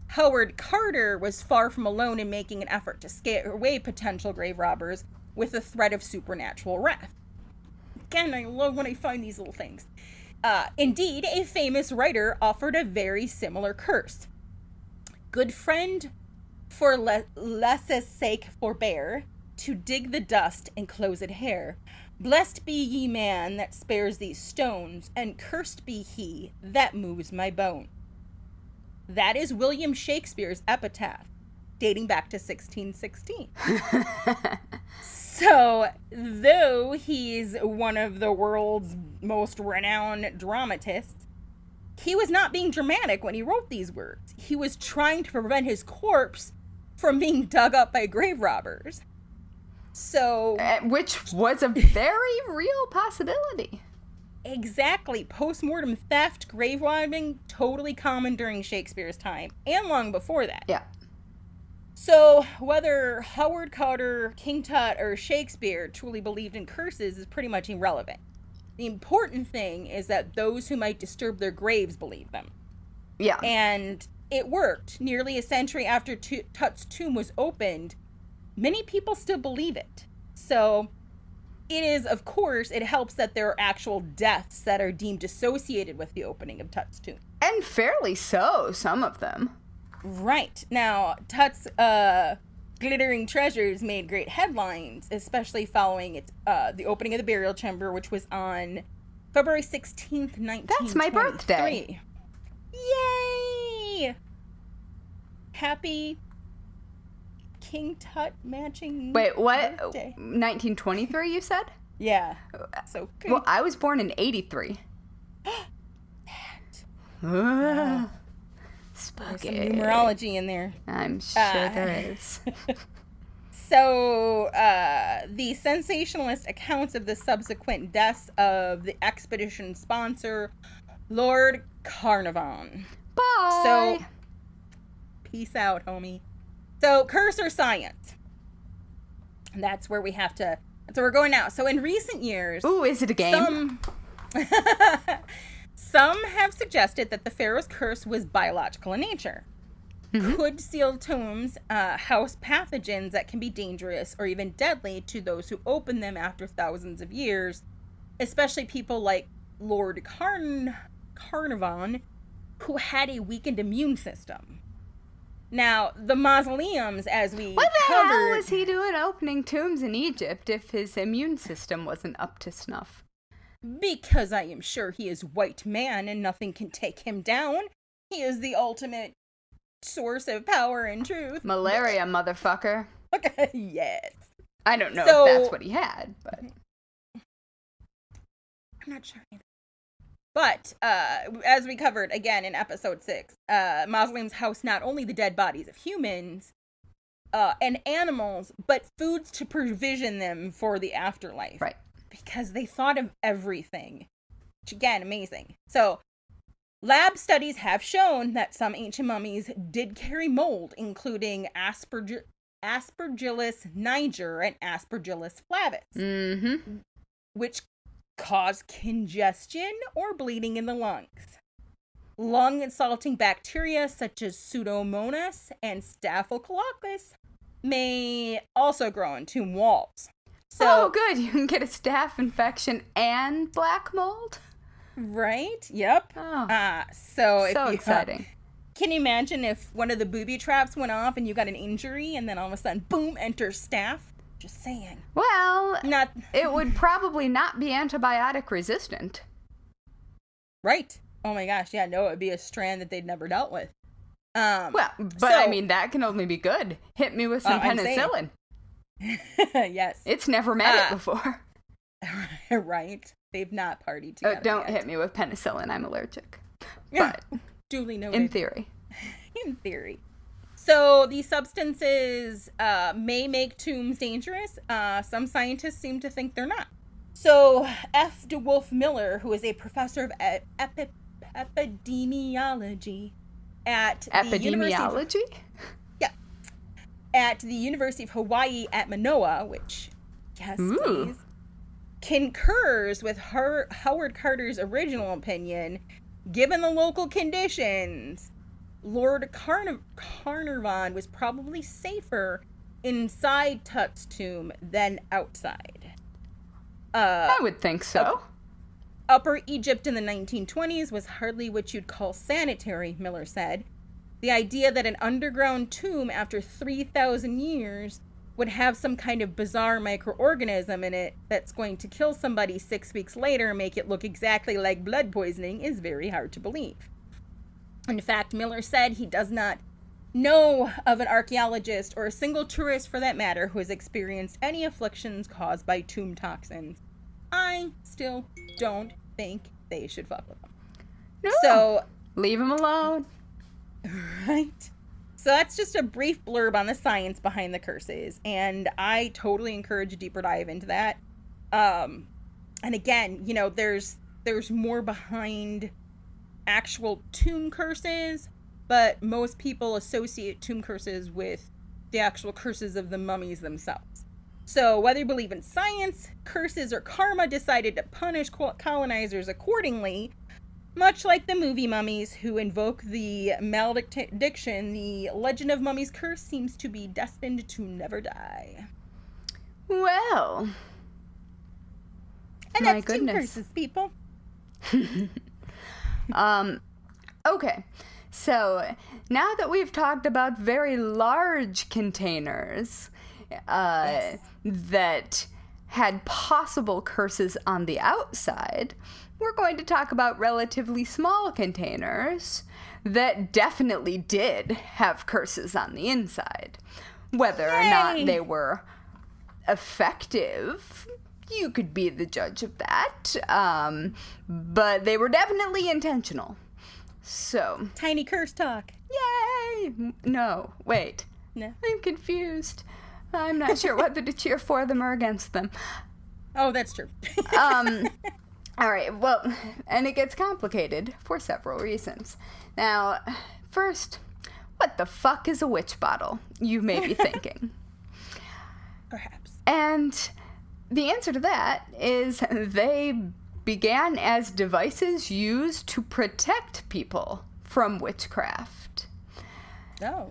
Speaker 1: Howard Carter was far from alone in making an effort to scare away potential grave robbers with the threat of supernatural wrath. Again, I love when I find these little things. Indeed, a famous writer offered a very similar curse. Good friend, for less's sake forbear, to dig the dust and close it hair. Blessed be ye man that spares these stones, and cursed be he that moves my bone. That is William Shakespeare's epitaph, dating back to 1616. So, though he's one of the world's most renowned dramatists, he was not being dramatic when he wrote these words. He was trying to prevent his corpse from being dug up by grave robbers. So,
Speaker 2: which was a very real possibility.
Speaker 1: Exactly. Post-mortem theft, grave robbing, totally common during Shakespeare's time, and long before that.
Speaker 2: Yeah.
Speaker 1: So, whether Howard Carter, King Tut, or Shakespeare truly believed in curses is pretty much irrelevant. The important thing is that those who might disturb their graves believe them.
Speaker 2: Yeah.
Speaker 1: And it worked. Nearly a century after Tut's tomb was opened, many people still believe it. So, it is, of course, it helps that there are actual deaths that are deemed associated with the opening of Tut's tomb.
Speaker 2: And fairly so, some of them.
Speaker 1: Right. Now, Tut's glittering treasures made great headlines, especially following its the opening of the burial chamber, which was on February 16th, 1923.
Speaker 2: That's my birthday.
Speaker 1: Yay! Happy King Tut matching
Speaker 2: Wait, what?
Speaker 1: birthday.
Speaker 2: 1923, you said?
Speaker 1: Yeah. So good.
Speaker 2: Well, I was born in 83.
Speaker 1: There's
Speaker 2: Spooky.
Speaker 1: some numerology in there.
Speaker 2: I'm sure there is.
Speaker 1: So, the sensationalist accounts of the subsequent deaths of the expedition sponsor, Lord Carnarvon.
Speaker 2: Bye.
Speaker 1: So, peace out, homie. So, curse or science? That's where we have to, that's where we're going now. So, in recent years...
Speaker 2: Ooh, is it a game?
Speaker 1: Some have suggested that the pharaoh's curse was biological in nature.
Speaker 2: Mm-hmm.
Speaker 1: Could sealed tombs house pathogens that can be dangerous or even deadly to those who open them after thousands of years, especially people like Lord Carnarvon, who had a weakened immune system. Now, the mausoleums, as we
Speaker 2: What the
Speaker 1: covered...
Speaker 2: hell was he doing opening tombs in Egypt if his immune system wasn't up to snuff?
Speaker 1: Because I am sure he is white man and nothing can take him down. He is the ultimate source of power and truth.
Speaker 2: Malaria, motherfucker.
Speaker 1: Yes.
Speaker 2: I don't know
Speaker 1: So-
Speaker 2: if that's what he had, but...
Speaker 1: I'm not sure either. But, as we covered again in episode 6, mausoleums house not only the dead bodies of humans and animals, but foods to provision them for the afterlife.
Speaker 2: Right.
Speaker 1: Because they thought of everything. Which, again, amazing. So, lab studies have shown that some ancient mummies did carry mold, including Aspergillus niger and Aspergillus flavus,
Speaker 2: Mm-hmm.
Speaker 1: which cause congestion or bleeding in the lungs. Lung-insulting bacteria such as Pseudomonas and Staphylococcus may also grow in tomb walls. So,
Speaker 2: Oh, good. You can get a staph infection and black mold?
Speaker 1: right? Yep.
Speaker 2: Oh,
Speaker 1: So if
Speaker 2: so
Speaker 1: you,
Speaker 2: exciting.
Speaker 1: Can you imagine if one of the booby traps went off and you got an injury and then all of a sudden, boom, enters staph? Just saying.
Speaker 2: Well,
Speaker 1: Not
Speaker 2: it would probably not be antibiotic resistant.
Speaker 1: right. Oh my gosh, yeah, no, it would be a strand that they'd never dealt with.
Speaker 2: Well, but
Speaker 1: so-
Speaker 2: I mean, that can only be good. Hit me with some
Speaker 1: I'm saying.
Speaker 2: penicillin.
Speaker 1: Yes.
Speaker 2: It's never met it before.
Speaker 1: Right. They've not partied together.
Speaker 2: Don't
Speaker 1: yet.
Speaker 2: hit me with penicillin. I'm allergic.
Speaker 1: Yeah.
Speaker 2: But
Speaker 1: Duly noted.
Speaker 2: in theory.
Speaker 1: In theory. So these substances may make tombs dangerous. Some scientists seem to think they're not. So F. DeWolf Miller, who is a professor of epidemiology at the University of, at the University of Hawaii at Manoa, which, yes,
Speaker 2: Ooh.
Speaker 1: please, concurs with Howard Carter's original opinion. Given the local conditions, Lord Carnarvon was probably safer inside Tut's tomb than outside.
Speaker 2: I would think so.
Speaker 1: Upper Egypt in the 1920s was hardly what you'd call sanitary, Miller said. The idea that an underground tomb after 3,000 years would have some kind of bizarre microorganism in it that's going to kill somebody 6 weeks later and make it look exactly like blood poisoning is very hard to believe. In fact, Miller said he does not know of an archaeologist, or a single tourist for that matter, who has experienced any afflictions caused by tomb toxins. I still don't think they should fuck with them.
Speaker 2: No.
Speaker 1: So,
Speaker 2: leave them alone.
Speaker 1: Right? So that's just a brief blurb on the science behind the curses, and I totally encourage a deeper dive into that. And again, you know, there's more behind actual tomb curses, but most people associate tomb curses with the actual curses of the mummies themselves. So whether you believe in science, curses, or karma decided to punish colonizers accordingly, much like the movie Mummies, who invoke the malediction, the Legend of Mummies curse seems to be destined to never die.
Speaker 2: Well.
Speaker 1: And that's tomb curses, people.
Speaker 2: Okay. So, now that we've talked about very large containers that had possible curses on the outside, we're going to talk about relatively small containers that definitely did have curses on the inside. Whether or not they were effective, you could be the judge of that, but they were definitely intentional. So.
Speaker 1: Tiny curse talk.
Speaker 2: Yay! No, wait.
Speaker 1: No.
Speaker 2: I'm confused. I'm not sure whether to cheer for them or against them.
Speaker 1: Oh, that's true.
Speaker 2: All right, well, and it gets complicated for several reasons. Now, first, what the fuck is a witch bottle? You may be thinking.
Speaker 1: Perhaps.
Speaker 2: And the answer to that is they began as devices used to protect people from witchcraft.
Speaker 1: Oh.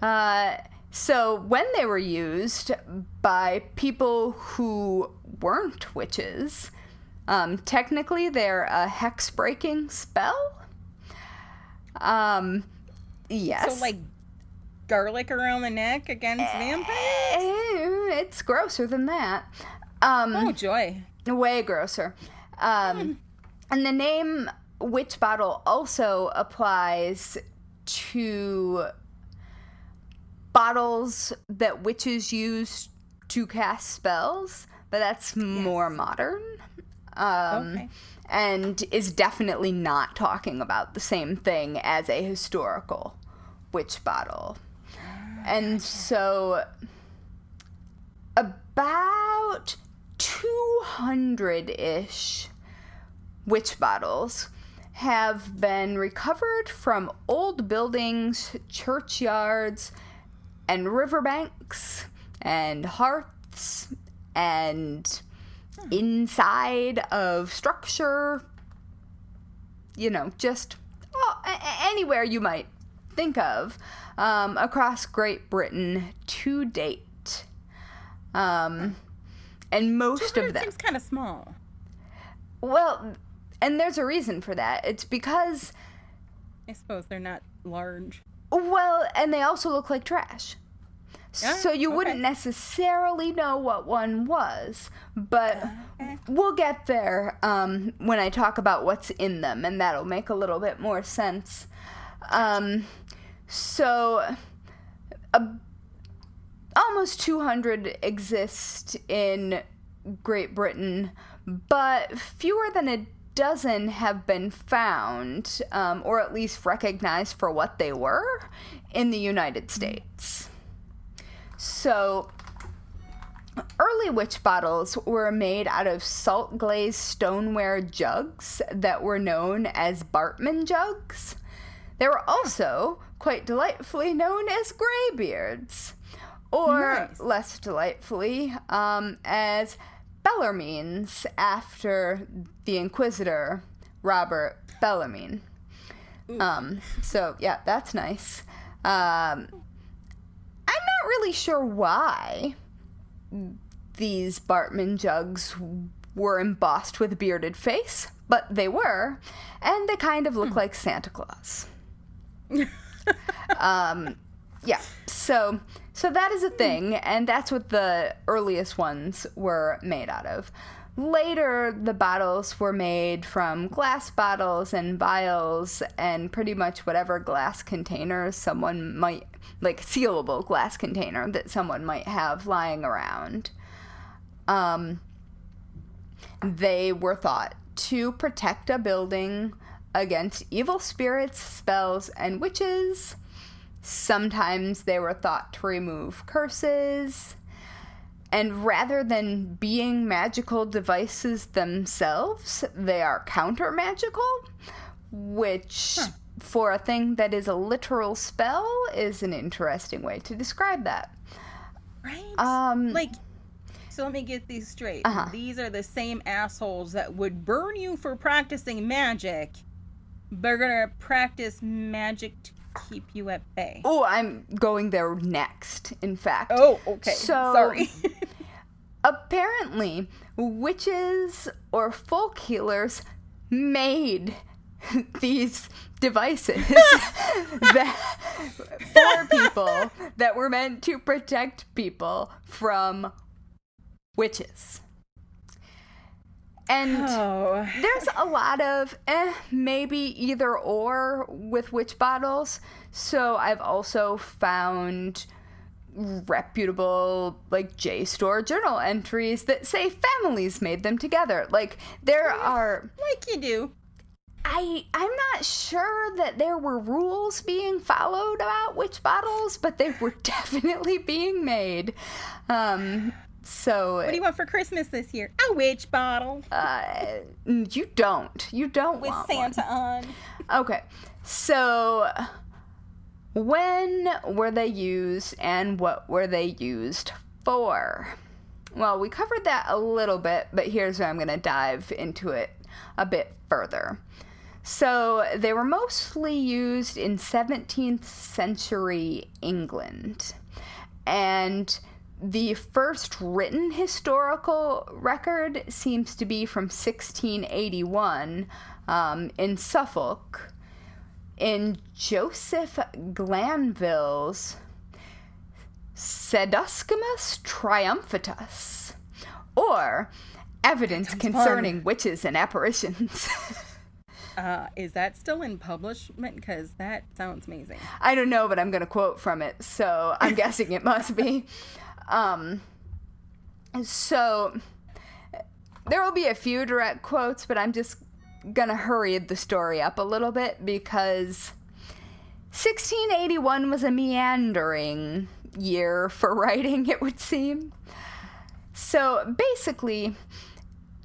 Speaker 2: So when they were used by people who weren't witches, technically they're a hex-breaking spell. Yes.
Speaker 1: So like garlic around the neck against vampires?
Speaker 2: It's grosser than that.
Speaker 1: Oh, joy.
Speaker 2: Way grosser. And the name witch bottle also applies to bottles that witches use to cast spells, but that's more modern.
Speaker 1: Okay.
Speaker 2: And is definitely not talking about the same thing as a historical witch bottle. And so about 200-ish witch bottles have been recovered from old buildings, churchyards, and riverbanks, and hearths, and inside of structure, you know, just anywhere you might think of, across Great Britain to date. And most of them
Speaker 1: seems kind of small.
Speaker 2: Well, and there's a reason for that. It's because,
Speaker 1: I suppose they're not large.
Speaker 2: well, and they also look like trash. So you wouldn't necessarily know what one was, but we'll get there when I talk about what's in them, and that'll make a little bit more sense. So almost 200 exist in Great Britain, but fewer than a dozen have been found, or at least recognized for what they were, in the United States. So, early witch bottles were made out of salt-glazed stoneware jugs that were known as Bartman jugs. They were also quite delightfully known as graybeards, or less delightfully, as Bellarmines, after the Inquisitor, Robert Bellarmine. So, yeah, that's nice. I'm not really sure why these Bartman jugs were embossed with a bearded face, but they were, and they kind of look like Santa Claus. Yeah, so So that is a thing, and that's what the earliest ones were made out of. Later, the bottles were made from glass bottles and vials and pretty much whatever glass container someone might, like sealable glass container that someone might have lying around. They were thought to protect a building against evil spirits, spells, and witches. Sometimes they were thought to remove curses. And rather than being magical devices themselves, they are counter-magical, which, for a thing that is a literal spell, is an interesting way to describe that.
Speaker 1: Right? So let me get these straight.
Speaker 2: Uh-huh.
Speaker 1: These are the same assholes that would burn you for practicing magic, but are gonna practice magic to keep you at bay.
Speaker 2: Oh, I'm going there next, in fact.
Speaker 1: Oh, okay.
Speaker 2: So,
Speaker 1: sorry.
Speaker 2: Apparently, witches or folk healers made these devices for people that were meant to protect people from witches. And there's a lot of maybe either or with witch bottles. So I've also found reputable JSTOR journal entries that say families made them together. There are,
Speaker 1: like you do.
Speaker 2: I'm not sure that there were rules being followed about witch bottles, but they were definitely being made. So
Speaker 1: what do you want for Christmas this year? A witch bottle.
Speaker 2: You don't
Speaker 1: with
Speaker 2: want
Speaker 1: Santa
Speaker 2: one.
Speaker 1: on.
Speaker 2: Okay, so when were they used and what were they used for? Well, we covered that a little bit, but here's where I'm going to dive into it a bit further. So they were mostly used in 17th century England, and the first written historical record seems to be from 1681 in Suffolk, in Joseph Glanville's Seduscimus Triumphatus, or Evidence Concerning Witches and Apparitions.
Speaker 1: Is that still in publishment? Because that sounds amazing.
Speaker 2: I don't know, but I'm going to quote from it, so I'm guessing it must be. So there will be a few direct quotes, but I'm just going to hurry the story up a little bit because 1681 was a meandering year for writing, it would seem. So basically,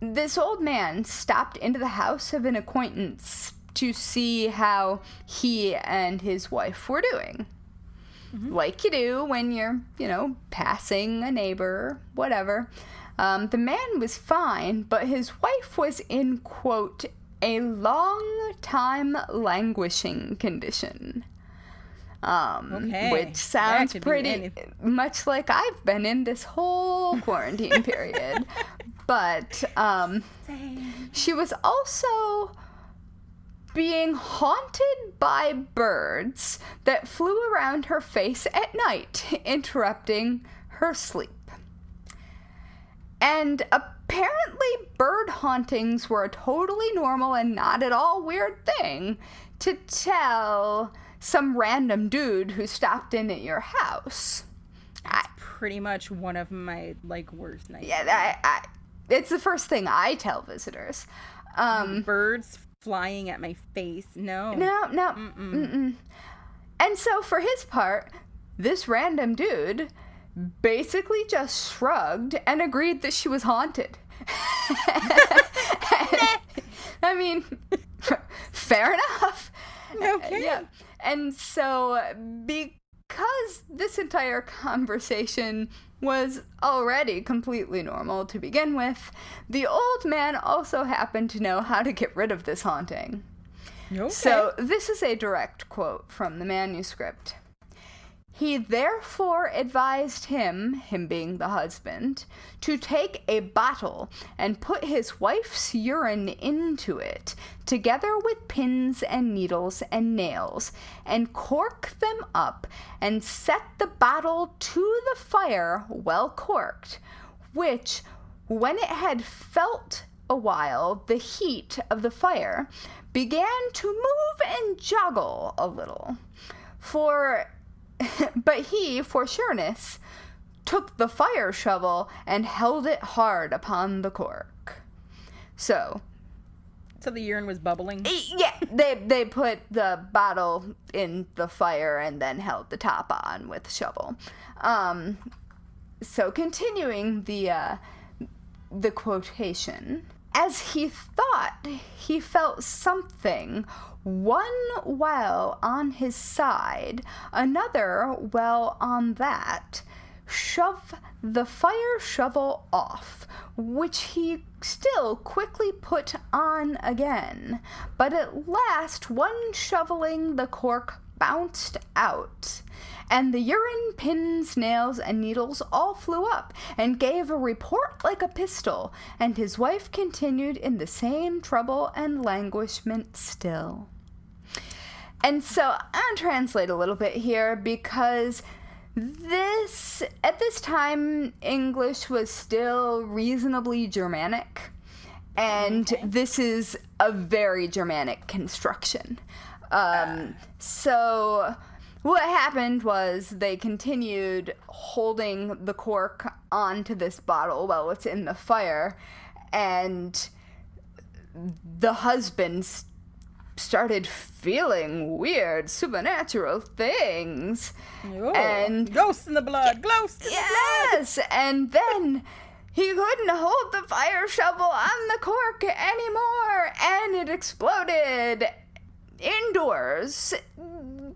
Speaker 2: this old man stopped into the house of an acquaintance to see how he and his wife were doing. Mm-hmm. Like you do when you're, passing a neighbor, whatever. The man was fine, but his wife was in, quote, a long time languishing condition. Which sounds pretty much like I've been in this whole quarantine period. But she was also being haunted by birds that flew around her face at night, interrupting her sleep. And apparently bird hauntings were a totally normal and not at all weird thing to tell some random dude who stopped in at your house.
Speaker 1: That's pretty much one of my worst nightmares.
Speaker 2: Yeah, it's the first thing I tell visitors.
Speaker 1: Birds flying at my face. No.
Speaker 2: Mm-mm. And so for his part, this random dude basically just shrugged and agreed that she was haunted. I mean, fair enough.
Speaker 1: Okay.
Speaker 2: Yeah. And so because this entire conversation was already completely normal to begin with, the old man also happened to know how to get rid of this haunting.
Speaker 1: Okay.
Speaker 2: So this is a direct quote from the manuscript. He therefore advised him being the husband, to take a bottle and put his wife's urine into it, together with pins and needles and nails, and cork them up, and set the bottle to the fire well corked, which, when it had felt a while the heat of the fire, began to move and joggle a little. But he, for sureness, took the fire shovel and held it hard upon the cork. So
Speaker 1: the urine was bubbling?
Speaker 2: Yeah, they put the bottle in the fire and then held the top on with the shovel. So continuing the quotation. As he thought, he felt something, one while on his side, another while on that, shove the fire shovel off, which he still quickly put on again. But at last, one shoveling the cork bounced out, and the urine, pins, nails, and needles all flew up, and gave a report like a pistol, and his wife continued in the same trouble and languishment still. And so I'll translate a little bit here, because at this time, English was still reasonably Germanic, and this is a very Germanic construction. So what happened was they continued holding the cork onto this bottle while it's in the fire, and the husband started feeling weird supernatural things.
Speaker 1: Oh,
Speaker 2: and
Speaker 1: ghosts in the blood, ghosts in the blood.
Speaker 2: Yes, and then he couldn't hold the fire shovel on the cork anymore, and it exploded indoors,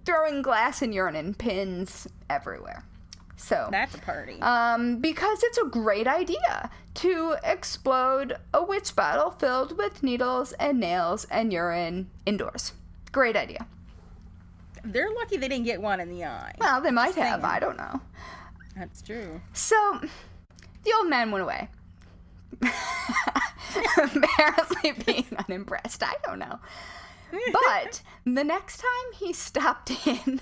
Speaker 2: throwing glass and urine and pins everywhere. So
Speaker 1: that's a party.
Speaker 2: Because it's a great idea to explode a witch bottle filled with needles and nails and urine indoors. Great idea.
Speaker 1: They're lucky they didn't get one in the eye.
Speaker 2: Well, they might have. I don't know.
Speaker 1: That's true.
Speaker 2: So the old man went away. Apparently being unimpressed. I don't know. But the next time he stopped in,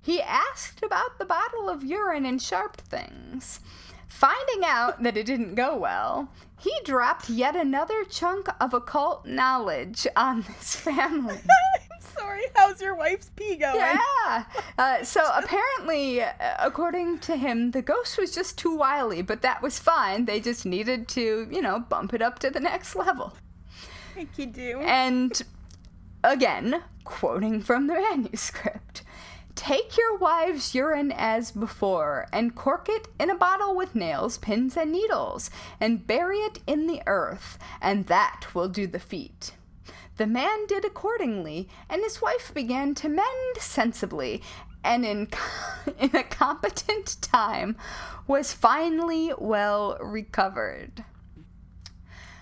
Speaker 2: he asked about the bottle of urine and sharp things. Finding out that it didn't go well, he dropped yet another chunk of occult knowledge on this family.
Speaker 1: I'm sorry, how's your wife's pee going?
Speaker 2: Yeah. So apparently, according to him, the ghost was just too wily, but that was fine. They just needed to, bump it up to the next level.
Speaker 1: Like you do.
Speaker 2: And again, quoting from the manuscript, "Take your wife's urine as before, and cork it in a bottle with nails, pins, and needles, and bury it in the earth, and that will do the feat." The man did accordingly, and his wife began to mend sensibly, and in a competent time was finally well recovered.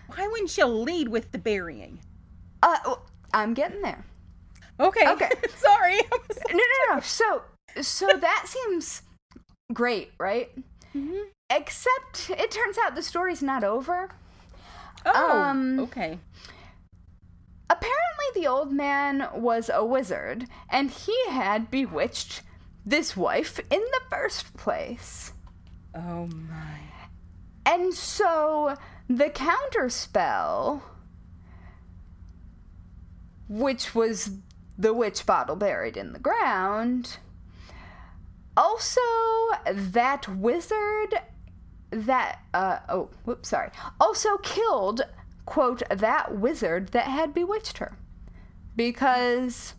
Speaker 1: Why wouldn't you lead with the burying?
Speaker 2: I'm getting there.
Speaker 1: Okay. Sorry.
Speaker 2: No. So that seems great, right?
Speaker 1: Mm-hmm.
Speaker 2: Except it turns out the story's not over.
Speaker 1: Oh, okay.
Speaker 2: Apparently the old man was a wizard, and he had bewitched this wife in the first place.
Speaker 1: Oh, my.
Speaker 2: And so the counterspell, which was the witch bottle buried in the ground, also that wizard also killed, quote, that wizard that had bewitched her. Because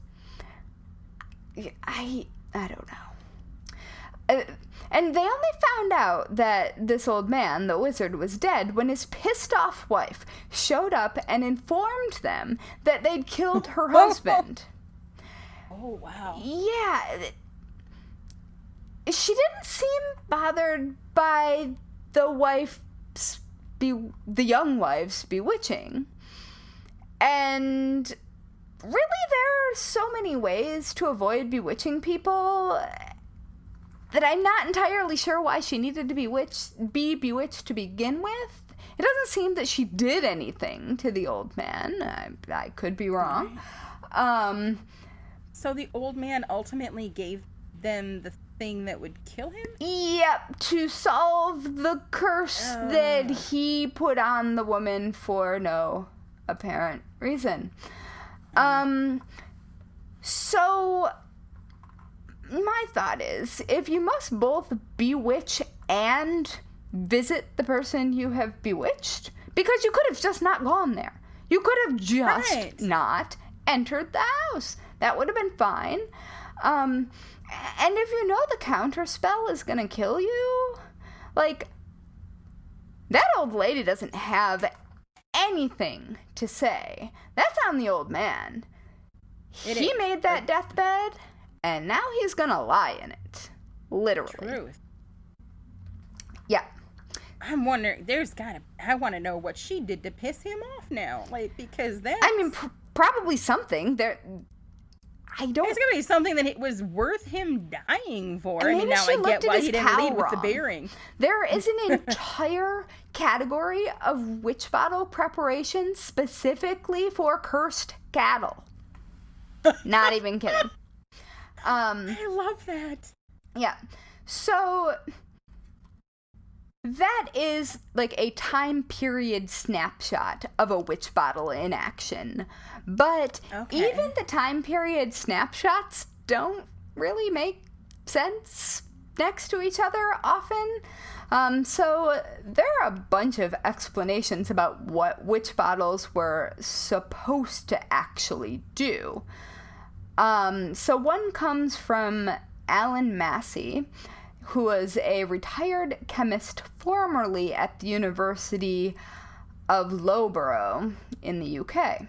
Speaker 2: I don't know. And they only found out that this old man, the wizard, was dead when his pissed-off wife showed up and informed them that they'd killed her husband.
Speaker 1: Oh, wow.
Speaker 2: Yeah. She didn't seem bothered by the young wife's bewitching. And really, there are so many ways to avoid bewitching people. that I'm not entirely sure why she needed to be bewitched to begin with. It doesn't seem that she did anything to the old man. I could be wrong.
Speaker 1: So the old man ultimately gave them the thing that would kill him?
Speaker 2: Yep, to solve the curse that he put on the woman for no apparent reason. So my thought is, if you must both bewitch and visit the person you have bewitched, because you could have just not gone there. You could have just not entered the house. That would have been fine. And if you know the counter spell is gonna kill you, like, that old lady doesn't have anything to say. That's on the old man. He made that deathbed, and now he's gonna lie in it. Literally.
Speaker 1: Truth.
Speaker 2: Yeah.
Speaker 1: I'm wondering, I want to know what she did to piss him off now. Like, because that's...
Speaker 2: I mean, probably something. There's going
Speaker 1: to be something that it was worth him dying for.
Speaker 2: I
Speaker 1: mean, now I get why he didn't lead with the
Speaker 2: wrong.
Speaker 1: bearing.
Speaker 2: There is an entire category of witch bottle preparation specifically for cursed cattle. Not even kidding.
Speaker 1: I love that.
Speaker 2: Yeah. So that is like a time period snapshot of a witch bottle in action. But even the time period snapshots don't really make sense next to each other often. So there are a bunch of explanations about what witch bottles were supposed to actually do. So one comes from Alan Massey, who was a retired chemist formerly at the University of Loughborough in the UK.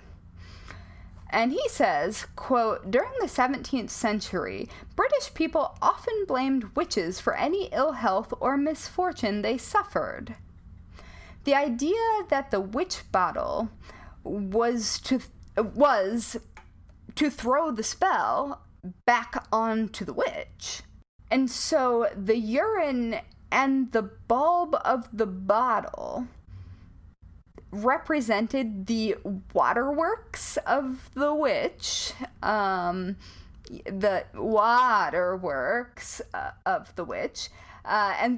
Speaker 2: And he says, quote, "During the 17th century, British people often blamed witches for any ill health or misfortune they suffered. The idea that the witch bottle was to throw the spell back onto the witch. And so the urine and the bulb of the bottle represented the waterworks of the witch, and the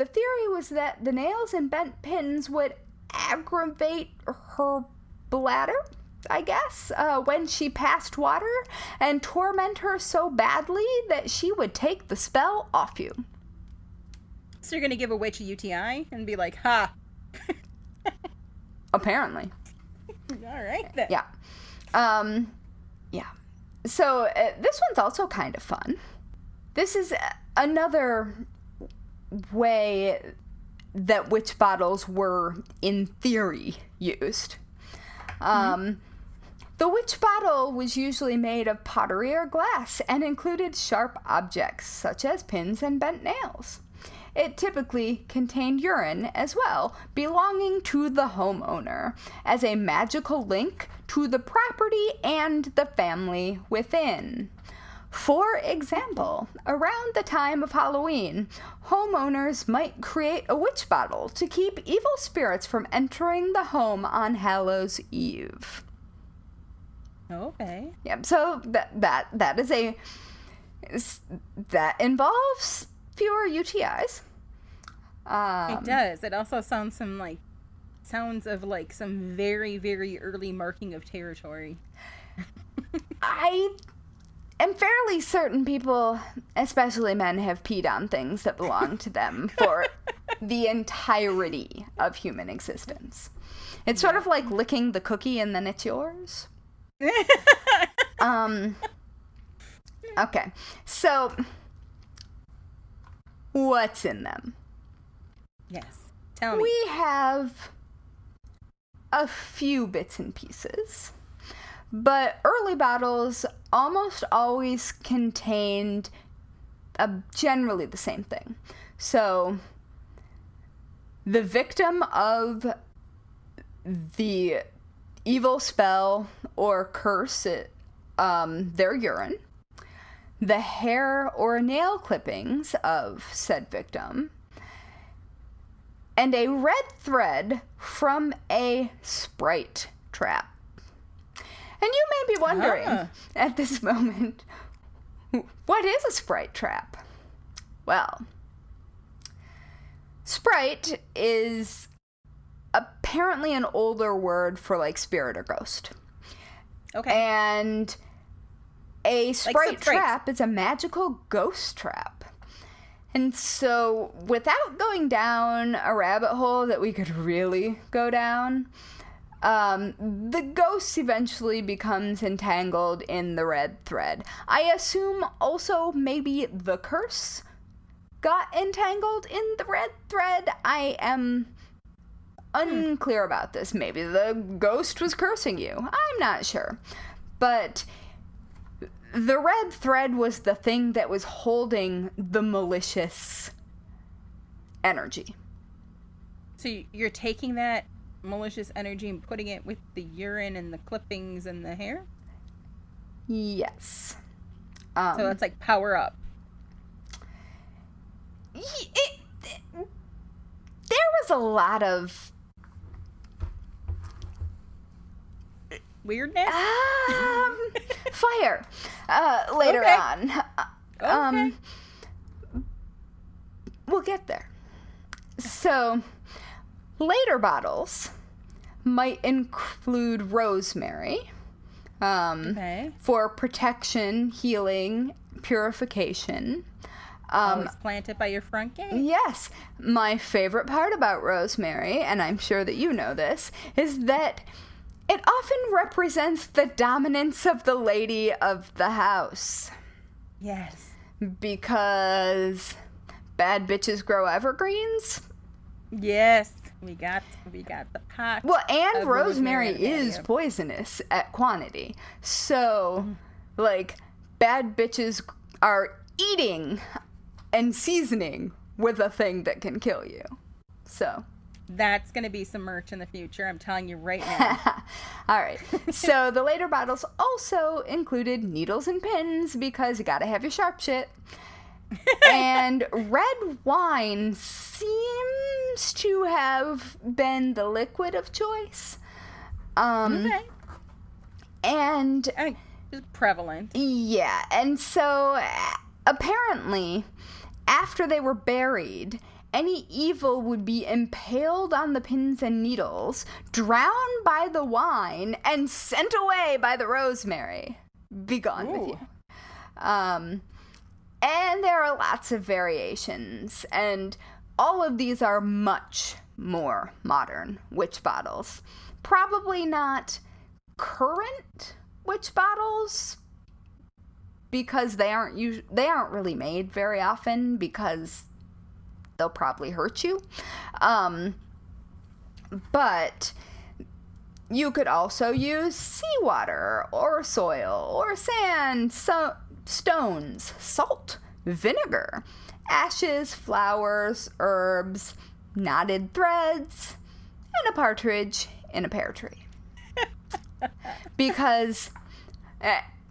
Speaker 2: theory was that the nails and bent pins would aggravate her bladder, I guess, when she passed water, and torment her so badly that she would take the spell off you.
Speaker 1: So you're going to give a witch a UTI and be like, ha!
Speaker 2: Apparently.
Speaker 1: All right, then.
Speaker 2: Yeah. Yeah. So this one's also kind of fun. This is another way that witch bottles were, in theory, used. The witch bottle was usually made of pottery or glass and included sharp objects such as pins and bent nails. It typically contained urine as well, belonging to the homeowner, as a magical link to the property and the family within. For example, around the time of Halloween, homeowners might create a witch bottle to keep evil spirits from entering the home on Hallows Eve.
Speaker 1: Okay.
Speaker 2: Yep. So that involves fewer UTIs.
Speaker 1: It does. It also sounds of some very, very early marking of territory.
Speaker 2: I am fairly certain people, especially men, have peed on things that belong to them for the entirety of human existence. It's sort of like licking the cookie and then it's yours. Okay. So, what's in them?
Speaker 1: Yes. Tell me.
Speaker 2: We have a few bits and pieces, but early bottles almost always contained generally the same thing. So, the victim of the evil spell or curse, their urine, the hair or nail clippings of said victim, and a red thread from a Sprite trap. And you may be wondering at this moment, what is a Sprite trap? Well, Sprite is apparently an older word for like spirit or ghost.
Speaker 1: Okay.
Speaker 2: And a Sprite trap is a magical ghost trap. And so, without going down a rabbit hole that we could really go down, the ghost eventually becomes entangled in the red thread. I assume also maybe the curse got entangled in the red thread. I am unclear about this. Maybe the ghost was cursing you. I'm not sure. But the red thread was the thing that was holding the malicious energy.
Speaker 1: So you're taking that malicious energy and putting it with the urine and the clippings and the hair?
Speaker 2: Yes.
Speaker 1: So that's like power up.
Speaker 2: There was a lot of
Speaker 1: weirdness?
Speaker 2: Fire. Later on.
Speaker 1: Okay.
Speaker 2: We'll get there. So, later bottles might include rosemary. For protection, healing, purification.
Speaker 1: Always plant it by your front gate.
Speaker 2: Yes. My favorite part about rosemary, and I'm sure that you know this, is that it often represents the dominance of the lady of the house.
Speaker 1: Yes.
Speaker 2: Because bad bitches grow evergreens?
Speaker 1: Yes. We got the pot.
Speaker 2: Well, and rosemary is poisonous at quantity. So, like, bad bitches are eating and seasoning with a thing that can kill you. So
Speaker 1: that's going to be some merch in the future, I'm telling you right now.
Speaker 2: All right. So the later bottles also included needles and pins because you got to have your sharp shit. And red wine seems to have been the liquid of choice.
Speaker 1: Okay.
Speaker 2: And
Speaker 1: it's prevalent.
Speaker 2: Yeah. And so apparently, after they were buried, any evil would be impaled on the pins and needles, drowned by the wine, and sent away by the rosemary. Be gone with you. And there are lots of variations, and all of these are much more modern witch bottles. Probably not current witch bottles, because they aren't really made very often, because they'll probably hurt you. But you could also use seawater or soil or sand, stones, salt, vinegar, ashes, flowers, herbs, knotted threads, and a partridge in a pear tree. Because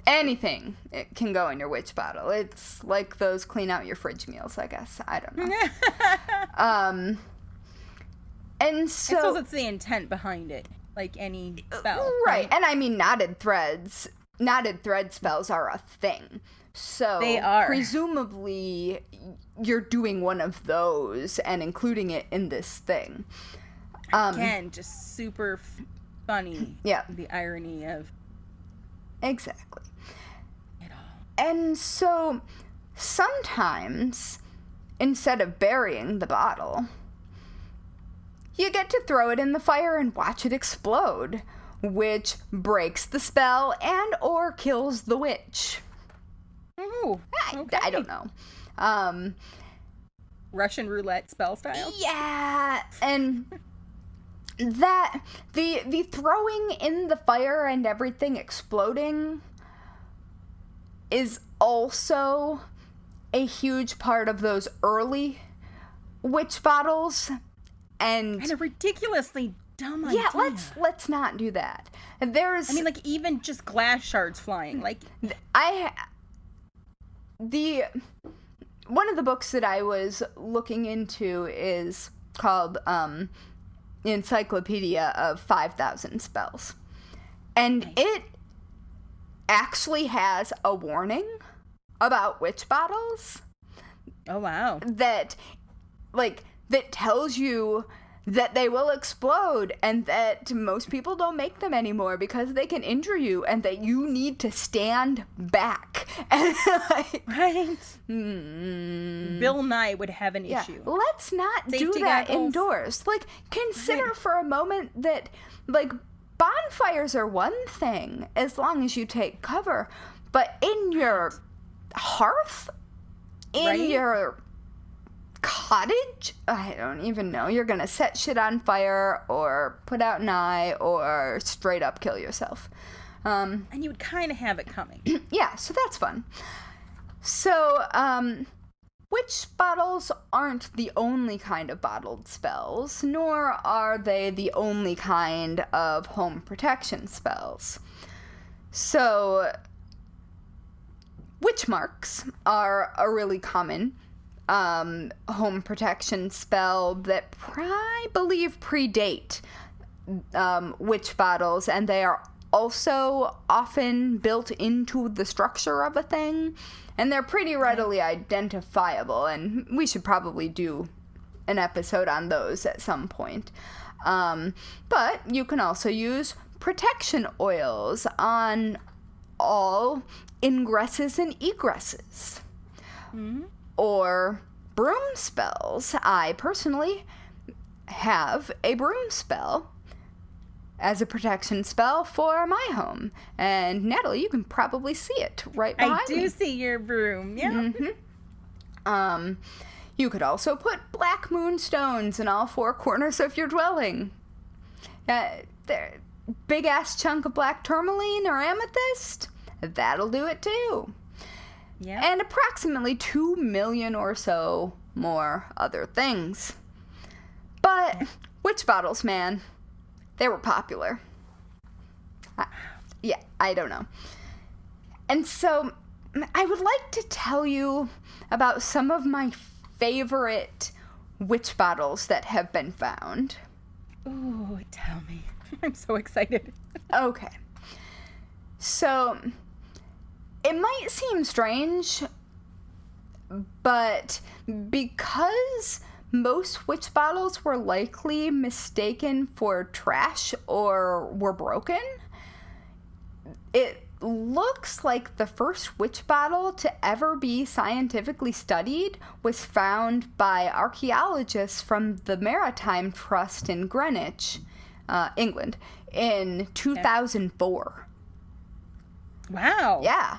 Speaker 2: anything it can go in your witch bottle. It's like those clean out your fridge meals, I guess. I don't know. And so... I
Speaker 1: suppose it's the intent behind it, like any spell.
Speaker 2: Right. And I mean, knotted thread spells are a thing. So
Speaker 1: they are.
Speaker 2: Presumably you're doing one of those and including it in this thing.
Speaker 1: Again, just super funny.
Speaker 2: Yeah.
Speaker 1: The irony of...
Speaker 2: Exactly. And so, sometimes, instead of burying the bottle, you get to throw it in the fire and watch it explode, which breaks the spell and or kills the witch.
Speaker 1: Ooh, okay.
Speaker 2: I don't know.
Speaker 1: Russian roulette spell style?
Speaker 2: Yeah, and that, the throwing in the fire and everything exploding is also a huge part of those early witch bottles, and
Speaker 1: a ridiculously dumb idea.
Speaker 2: Yeah, let's not do that. There's,
Speaker 1: I mean, like, even just glass shards flying, like,
Speaker 2: one of the books that I was looking into is called Encyclopedia of 5,000 Spells. And it actually has a warning about witch bottles.
Speaker 1: Oh, wow.
Speaker 2: That tells you that they will explode and that most people don't make them anymore because they can injure you and that you need to stand back. And
Speaker 1: right. Bill Nye would have an issue.
Speaker 2: Let's not do that indoors. Like, consider for a moment that, like, bonfires are one thing as long as you take cover, but in your hearth, in your cottage, I don't even know, you're gonna set shit on fire or put out an eye or straight up kill yourself.
Speaker 1: And you would kind of have it coming.
Speaker 2: Yeah, so that's fun. So, witch bottles aren't the only kind of bottled spells, nor are they the only kind of home protection spells. So, witch marks are a really common home protection spell that I believe predate witch bottles, and they are also often built into the structure of a thing, and they're pretty readily identifiable, and we should probably do an episode on those at some point. But you can also use protection oils on all ingresses and egresses. Mm-hmm. Or broom spells. I personally have a broom spell as a protection spell for my home. And Natalie, you can probably see it right behind me.
Speaker 1: I do see your broom, yeah.
Speaker 2: Mm-hmm. You could also put black moonstones in all four corners of your dwelling. Big ass chunk of black tourmaline or amethyst, that'll do it too. Yeah. And approximately 2 million or so more other things. But witch bottles, man, they were popular. I don't know. And so I would like to tell you about some of my favorite witch bottles that have been found.
Speaker 1: Ooh, tell me. I'm so excited.
Speaker 2: Okay. So, it might seem strange, but because most witch bottles were likely mistaken for trash or were broken, it looks like the first witch bottle to ever be scientifically studied was found by archaeologists from the Maritime Trust in Greenwich, England, in 2004.
Speaker 1: Wow.
Speaker 2: Yeah.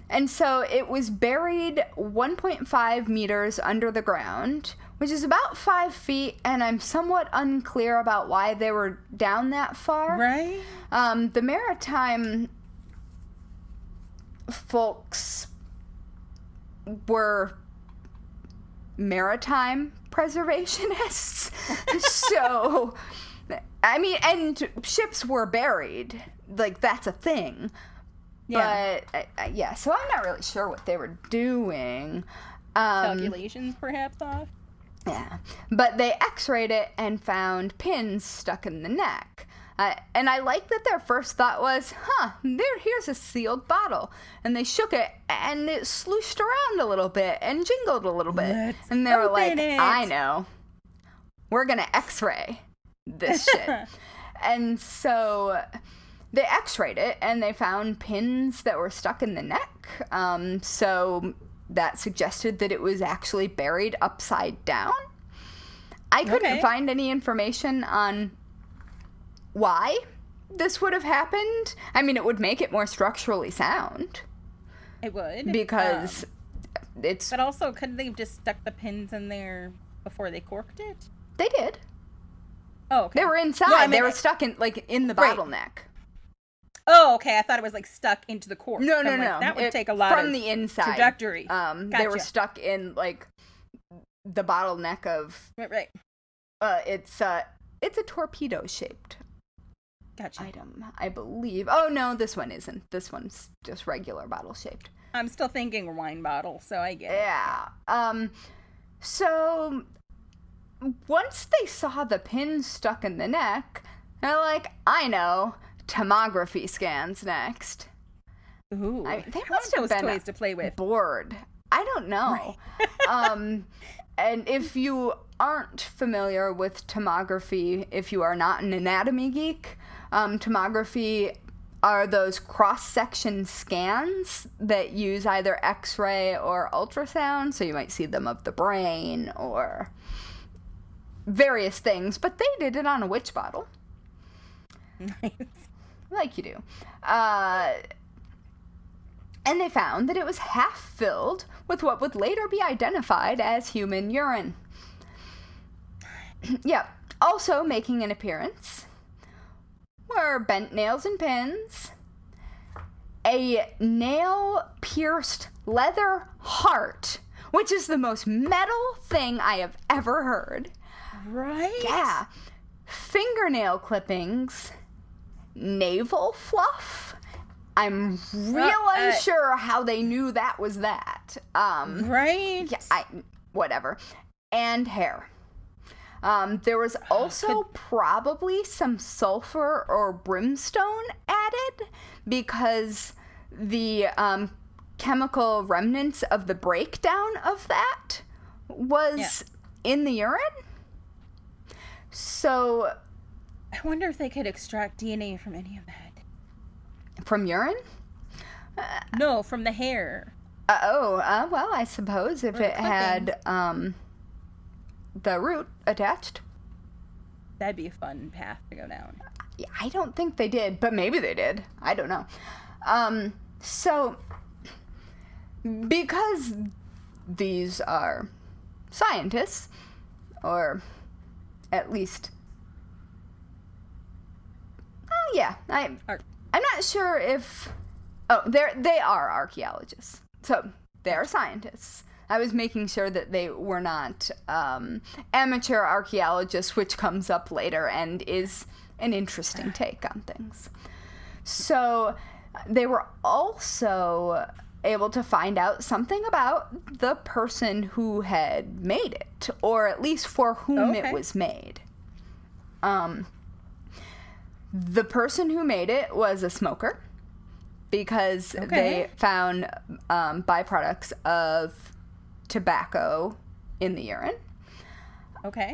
Speaker 2: And so it was buried 1.5 meters under the ground, which is about 5 feet, and I'm somewhat unclear about why they were down that far.
Speaker 1: Right.
Speaker 2: The maritime folks were maritime preservationists. So, I mean, and ships were buried. Like, that's a thing. Yeah. But, so I'm not really sure what they were doing.
Speaker 1: Calculations, perhaps, off?
Speaker 2: Yeah. But they x-rayed it and found pins stuck in the neck. And I like that their first thought was, here's a sealed bottle. And they shook it, and it slooshed around a little bit and jingled a little bit. And they were like, I know. We're going to x-ray this shit. And so they x-rayed it, and they found pins that were stuck in the neck. So that suggested that it was actually buried upside down. I couldn't find any information on why this would have happened. I mean, it would make it more structurally sound.
Speaker 1: It would.
Speaker 2: Because it's...
Speaker 1: But also, couldn't they have just stuck the pins in there before they corked it?
Speaker 2: They did.
Speaker 1: Oh, okay.
Speaker 2: They were inside. No, I mean, they were stuck in the bottleneck.
Speaker 1: Oh, okay. I thought it was like stuck into the cork.
Speaker 2: No.
Speaker 1: That would take a lot
Speaker 2: from the inside
Speaker 1: trajectory.
Speaker 2: Gotcha. They were stuck in like the bottleneck of.
Speaker 1: Right.
Speaker 2: It's a torpedo shaped
Speaker 1: Gotcha.
Speaker 2: item, I believe. Oh, no, this one isn't. This one's just regular bottle shaped.
Speaker 1: I'm still thinking wine bottle, so I get it.
Speaker 2: Yeah. So once they saw the pin stuck in the neck, they're like, I know, tomography scans next.
Speaker 1: Ooh.
Speaker 2: I mean, they
Speaker 1: I
Speaker 2: must
Speaker 1: want
Speaker 2: have
Speaker 1: those
Speaker 2: been
Speaker 1: toys to play with.
Speaker 2: bored. I don't know.
Speaker 1: Right.
Speaker 2: And if you aren't familiar with tomography, if you are not an anatomy geek, tomography are those cross-section scans that use either X-ray or ultrasound. So you might see them of the brain or various things, but they did it on a witch bottle.
Speaker 1: Nice.
Speaker 2: Like you do. And they found that it was half filled with what would later be identified as human urine. Yeah. Also making an appearance were bent nails and pins, a nail-pierced leather heart, which is the most metal thing I have ever heard.
Speaker 1: Right?
Speaker 2: Yeah. Fingernail clippings, navel fluff. I'm real unsure how they knew that was that.
Speaker 1: Right?
Speaker 2: Yeah, whatever. And hair. There was also probably some sulfur or brimstone added because the chemical remnants of the breakdown of that was in the urine. So
Speaker 1: I wonder if they could extract DNA from any of that.
Speaker 2: From urine?
Speaker 1: No, from the hair.
Speaker 2: Well, I suppose if it had the root attached.
Speaker 1: That'd be a fun path to go down.
Speaker 2: I don't think they did, but maybe they did. I don't know. So, because these are scientists, or at least, I'm not sure if, they are archaeologists. So, they're scientists. I was making sure that they were not amateur archaeologists, which comes up later and is an interesting take on things. So they were also able to find out something about the person who had made it, or at least for whom it was made. The person who made it was a smoker because they found byproducts of tobacco in the urine.
Speaker 1: Okay.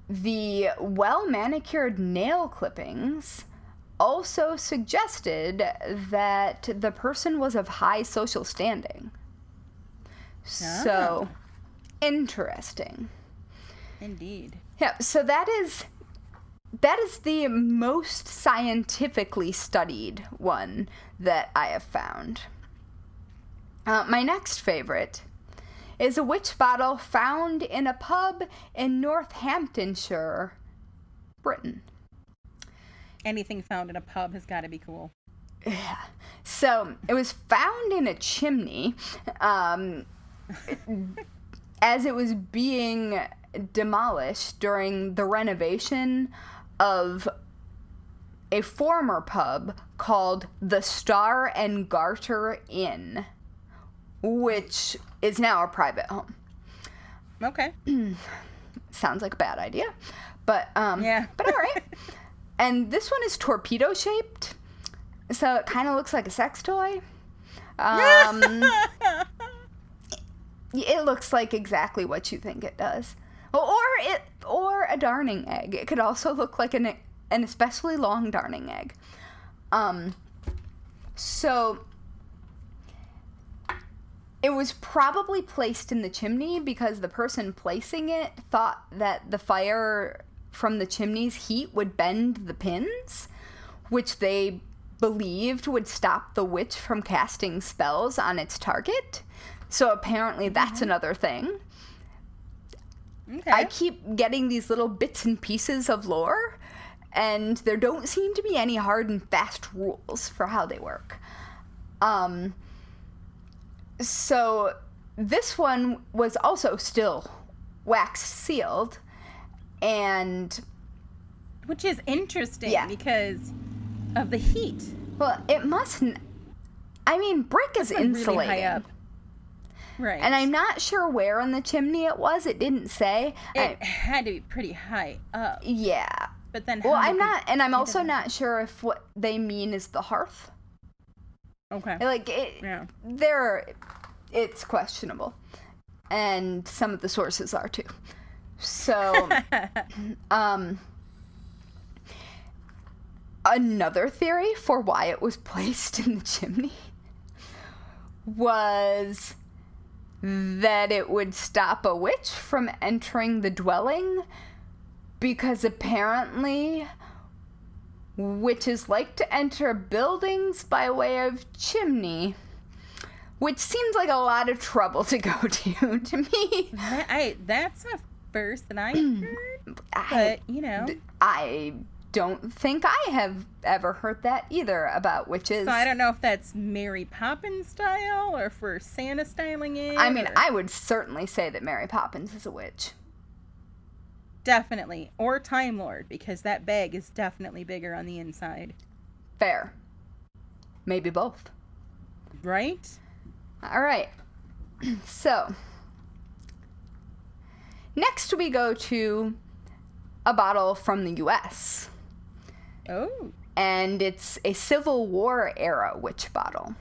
Speaker 2: The well-manicured nail clippings also suggested that the person was of high social standing. So, interesting.
Speaker 1: Indeed.
Speaker 2: Yeah, so that is the most scientifically studied one that I have found. My next favorite is a witch bottle found in a pub in Northamptonshire, Britain.
Speaker 1: Anything found in a pub has got to be cool.
Speaker 2: Yeah. So it was found in a chimney as it was being demolished during the renovation of a former pub called the Star and Garter Inn, which is now a private home.
Speaker 1: Okay.
Speaker 2: Sounds like a bad idea, but all right. And this one is torpedo shaped, so it kind of looks like a sex toy. It looks like exactly what you think it does, or a darning egg. It could also look like an especially long darning egg. So it was probably placed in the chimney because the person placing it thought that the fire from the chimney's heat would bend the pins, which they believed would stop the witch from casting spells on its target. So apparently that's another thing.
Speaker 1: Okay.
Speaker 2: I keep getting these little bits and pieces of lore, and there don't seem to be any hard and fast rules for how they work. So this one was also still wax sealed, And...
Speaker 1: Which is interesting because of the heat.
Speaker 2: Well, it mustn't... I mean, brick is insulated.
Speaker 1: Really high up. Right.
Speaker 2: And I'm not sure where in the chimney it was. It didn't say.
Speaker 1: It had to be pretty high up.
Speaker 2: Yeah.
Speaker 1: But then
Speaker 2: I'm also not sure if what they mean is the hearth.
Speaker 1: Okay.
Speaker 2: Like, it's questionable. And some of the sources are too. So, another theory for why it was placed in the chimney was that it would stop a witch from entering the dwelling, because apparently witches like to enter buildings by way of chimney, which seems like a lot of trouble to go to me.
Speaker 1: That's a first that I heard, but,
Speaker 2: I don't think I have ever heard that either about witches.
Speaker 1: So I don't know if that's Mary Poppins style or if we're Santa styling it.
Speaker 2: I mean, I would certainly say that Mary Poppins is a witch.
Speaker 1: Definitely. Or Time Lord, because that bag is definitely bigger on the inside.
Speaker 2: Fair. Maybe both.
Speaker 1: Right?
Speaker 2: All right. So, next we go to a bottle from the U.S.
Speaker 1: Oh.
Speaker 2: And it's a Civil War era witch bottle.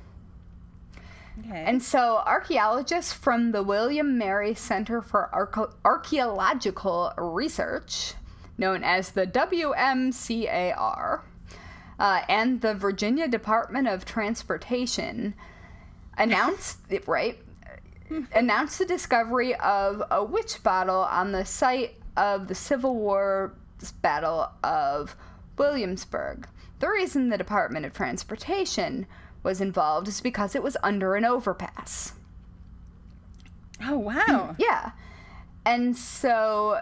Speaker 1: Okay.
Speaker 2: And so archaeologists from the William Mary Center for Archaeological Research, known as the WMCAR, and the Virginia Department of Transportation announced the discovery of a witch bottle on the site of the Civil War Battle of Williamsburg. The reason the Department of Transportation was involved is because it was under an overpass.
Speaker 1: Oh, wow.
Speaker 2: Yeah. And so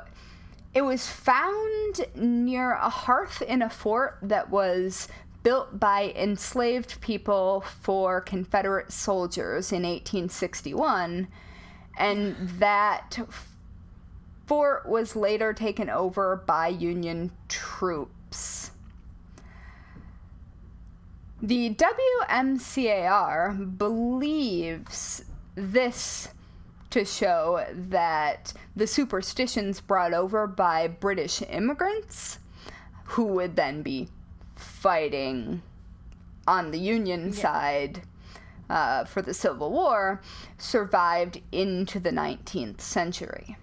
Speaker 2: it was found near a hearth in a fort that was built by enslaved people for Confederate soldiers in 1861, and that fort was later taken over by Union troops. The WMCAR believes this to show that the superstitions brought over by British immigrants, who would then be fighting on the Union side for the Civil War, survived into the 19th century.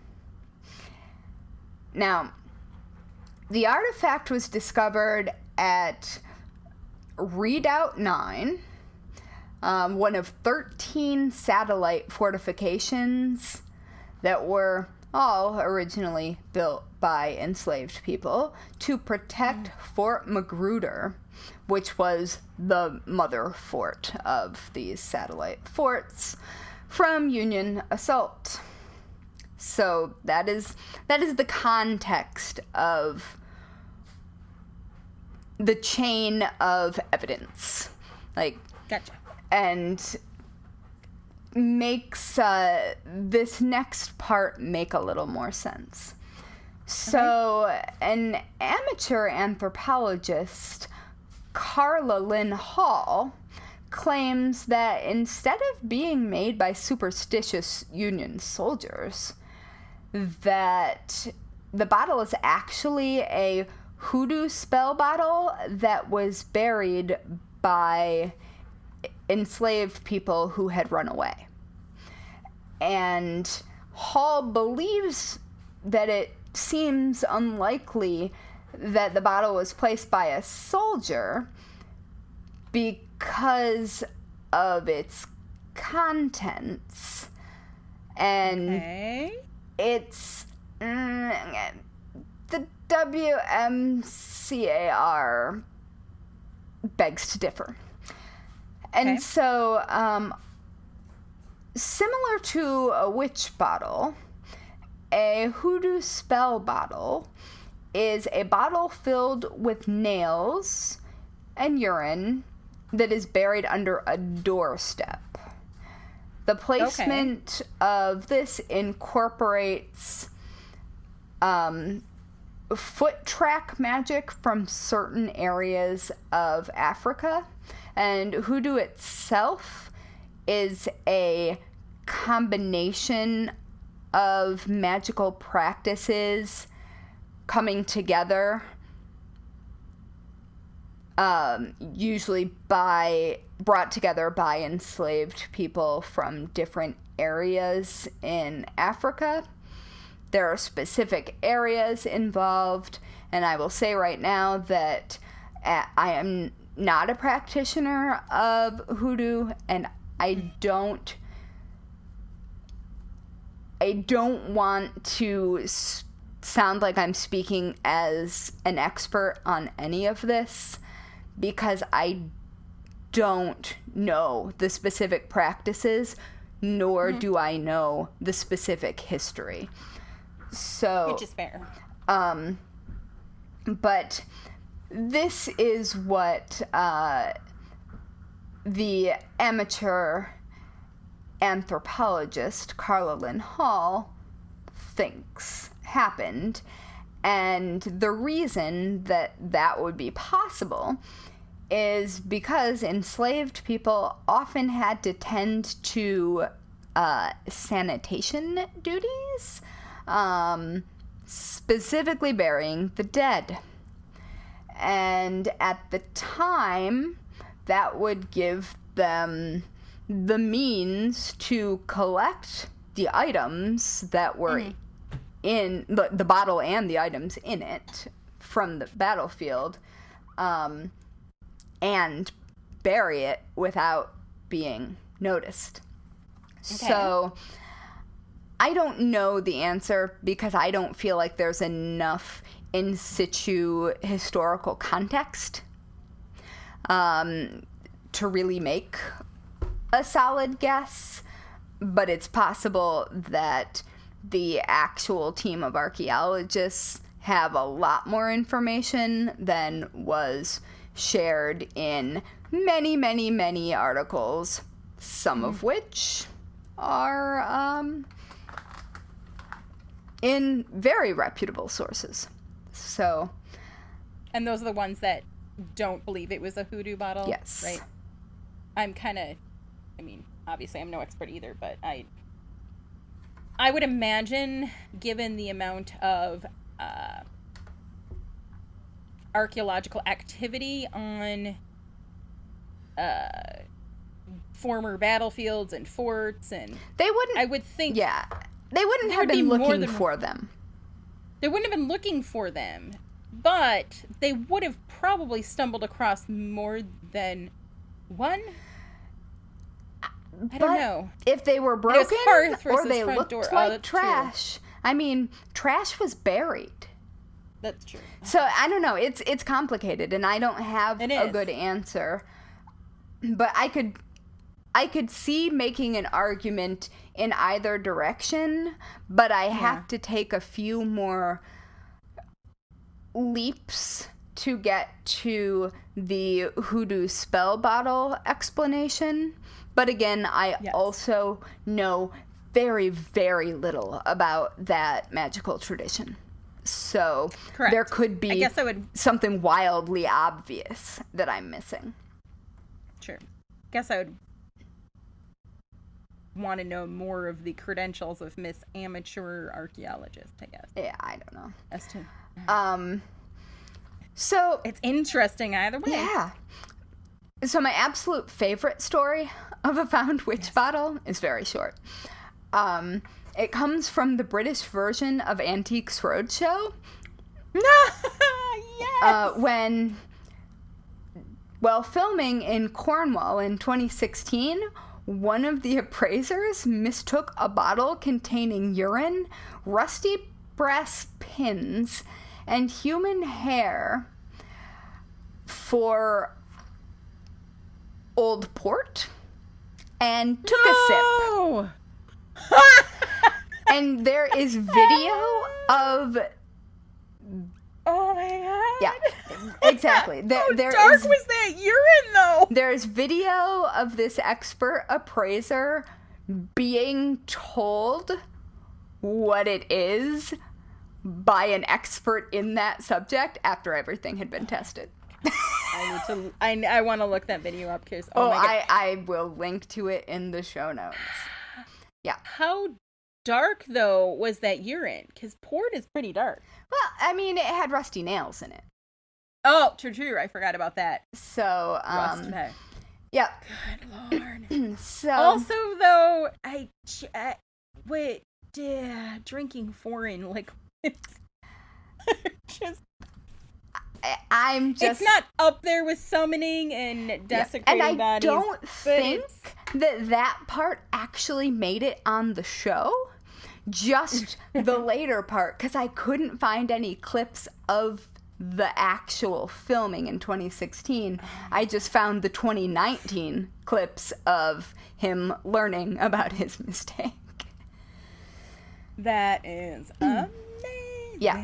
Speaker 2: Now, the artifact was discovered at Redoubt 9, one of 13 satellite fortifications that were all originally built by enslaved people to protect Fort Magruder, which was the mother fort of these satellite forts, from Union assault. So that is the context of the chain of evidence.
Speaker 1: Gotcha.
Speaker 2: And makes this next part make a little more sense. So, an amateur anthropologist, Carla Lynn Hall, claims that instead of being made by superstitious Union soldiers, that the bottle is actually a hoodoo spell bottle that was buried by enslaved people who had run away. And Hall believes that it seems unlikely that the bottle was placed by a soldier because of its contents. And it's the WMCAR begs to differ. And so, similar to a witch bottle, a hoodoo spell bottle is a bottle filled with nails and urine that is buried under a doorstep. The placement of this incorporates foot track magic from certain areas of Africa. And hoodoo itself is a combination of magical practices coming together, usually brought together by enslaved people from different areas in Africa. There are specific areas involved, and I will say right now that I am not a practitioner of hoodoo, and I don't want to sound like I'm speaking as an expert on any of this, because I don't know the specific practices, nor do I know the specific history. So,
Speaker 1: which is fair.
Speaker 2: But this is what the amateur anthropologist Carla Lynn Hall thinks happened. And the reason that would be possible is because enslaved people often had to tend to sanitation duties, specifically burying the dead. And at the time, that would give them the means to collect the items that were in the bottle and the items in it from the battlefield, and bury it without being noticed. Okay. So I don't know the answer because I don't feel like there's enough in situ historical context to really make a solid guess, but it's possible that the actual team of archaeologists have a lot more information than was shared in many, many, many articles, some of which are in very reputable sources. So,
Speaker 1: and those are the ones that don't believe it was a hoodoo bottle?
Speaker 2: Yes.
Speaker 1: Right? Obviously I'm no expert either, but I would imagine, given the amount of archaeological activity on former battlefields and forts, and
Speaker 2: they wouldn't,
Speaker 1: I would think,
Speaker 2: they wouldn't have been looking for them.
Speaker 1: They wouldn't have been looking for them, but they would have probably stumbled across more than one. I don't know.
Speaker 2: If they were broken or they looked like trash.
Speaker 1: True.
Speaker 2: I mean, trash was buried.
Speaker 1: That's true.
Speaker 2: So, I don't know. It's complicated, and I don't have a good answer. But I could see making an argument in either direction, but I have to take a few more leaps to get to the hoodoo spell bottle explanation. But again, I also know very, very little about that magical tradition. So there could be something wildly obvious that I'm missing.
Speaker 1: Sure. Guess I would want to know more of the credentials of Miss Amateur Archaeologist, I guess.
Speaker 2: Yeah, I don't know.
Speaker 1: As to...
Speaker 2: So...
Speaker 1: It's interesting either way.
Speaker 2: Yeah. So my absolute favorite story of a found witch bottle is very short. It comes from the British version of Antiques Roadshow.
Speaker 1: Yes!
Speaker 2: When, while filming in Cornwall in 2016, one of the appraisers mistook a bottle containing urine, rusty brass pins, and human hair for old port and took a sip. And there is video of...
Speaker 1: Oh my god.
Speaker 2: Yeah, exactly.
Speaker 1: How dark was that urine, though?
Speaker 2: There's video of this expert appraiser being told what it is by an expert in that subject after everything had been tested.
Speaker 1: I want to look that video up because my God.
Speaker 2: I will link to it in the show notes. Yeah.
Speaker 1: How dark though was that urine? Because port is pretty dark.
Speaker 2: Well, I mean, it had rusty nails in it.
Speaker 1: Oh, true. I forgot about that.
Speaker 2: So, yeah.
Speaker 1: Good Lord.
Speaker 2: So
Speaker 1: also, though, drinking foreign liquids. It's not up there with summoning and desecrating
Speaker 2: bodies. And I
Speaker 1: bodies,
Speaker 2: don't think that part actually made it on the show. Just the later part, because I couldn't find any clips of the actual filming in 2016. I just found the 2019 clips of him learning about his mistake.
Speaker 1: That is amazing.
Speaker 2: Yeah.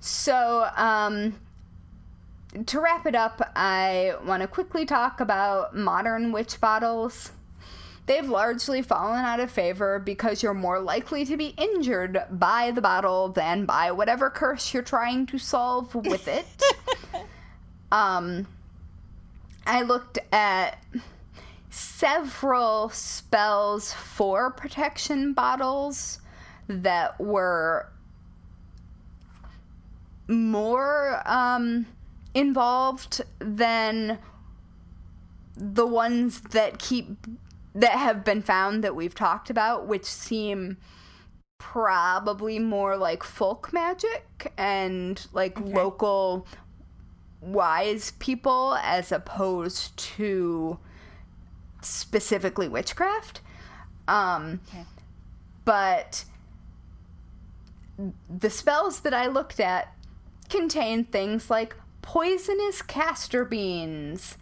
Speaker 2: So, to wrap it up, I want to quickly talk about modern witch bottles. They've largely fallen out of favor because you're more likely to be injured by the bottle than by whatever curse you're trying to solve with it. I looked at several spells for protection bottles that were more involved than the ones that have been found that we've talked about, which seem probably more like folk magic and like local wise people as opposed to specifically witchcraft. But the spells that I looked at contain things like poisonous castor beans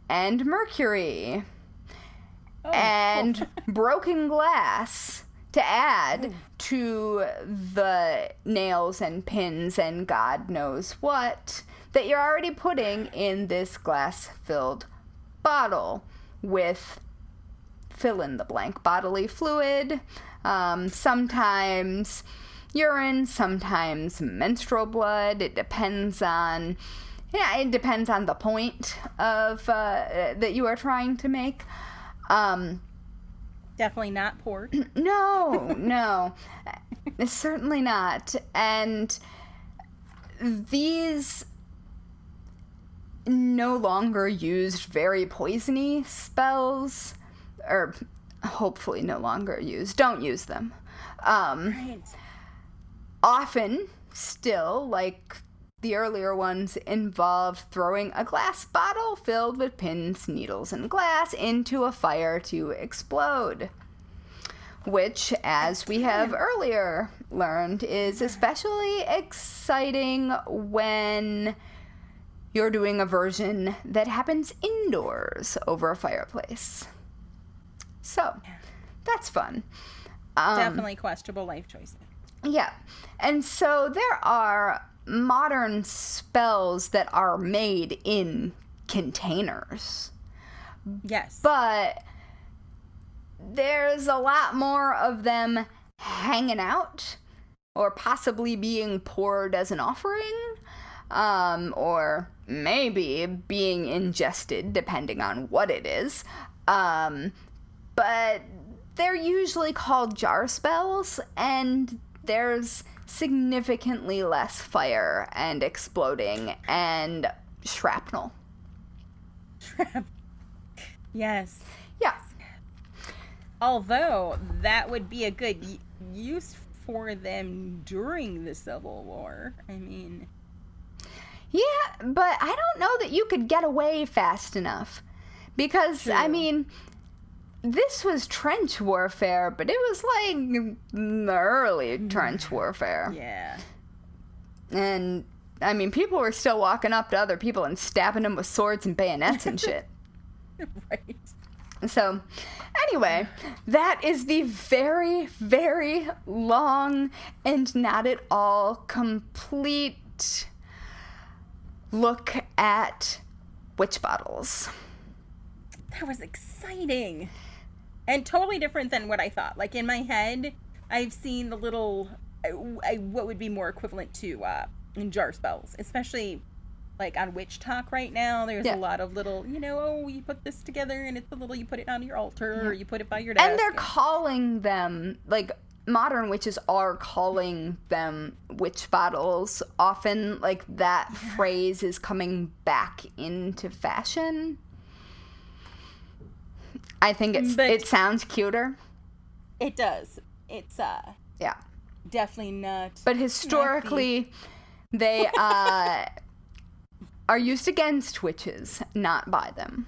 Speaker 2: and mercury and broken glass to add to the nails and pins and God knows what that you're already putting in this glass-filled bottle with fill-in-the-blank bodily fluid, sometimes urine, sometimes menstrual blood. It depends on the point of that you are trying to make.
Speaker 1: Definitely not port.
Speaker 2: No, certainly not. And these no longer used very poisony spells, or hopefully no longer used. Don't use them.
Speaker 1: Right.
Speaker 2: Often, still, like the earlier ones, involved throwing a glass bottle filled with pins, needles, and glass into a fire to explode. Which, as we have earlier learned, is especially exciting when you're doing a version that happens indoors over a fireplace. So, that's fun.
Speaker 1: Definitely questionable life choices.
Speaker 2: Yeah. And so there are modern spells that are made in containers.
Speaker 1: Yes.
Speaker 2: But there's a lot more of them hanging out or possibly being poured as an offering, or maybe being ingested depending on what it is. But they're usually called jar spells, and there's significantly less fire and exploding and shrapnel.
Speaker 1: Yes.
Speaker 2: Yeah.
Speaker 1: Although that would be a good use for them during the Civil War. I mean...
Speaker 2: Yeah, but I don't know that you could get away fast enough. Because,
Speaker 1: True.
Speaker 2: I mean, this was trench warfare, but it was like the early trench warfare.
Speaker 1: Yeah.
Speaker 2: And, I mean, people were still walking up to other people and stabbing them with swords and bayonets and shit.
Speaker 1: Right.
Speaker 2: So, anyway, that is the very, very long and not at all complete look at witch bottles.
Speaker 1: That was exciting. And totally different than what I thought. Like, in my head, I've seen the little what would be more equivalent to jar spells, especially like on Witch Talk right now. There's a lot of little, you put this together and it's a little, you put it on your altar or you put it by your desk.
Speaker 2: And they're calling them, like, modern witches are calling them witch bottles. Often, like, that phrase is coming back into fashion. I think it sounds cuter.
Speaker 1: It does. It's, definitely not.
Speaker 2: But historically, they, are used against witches, not by them.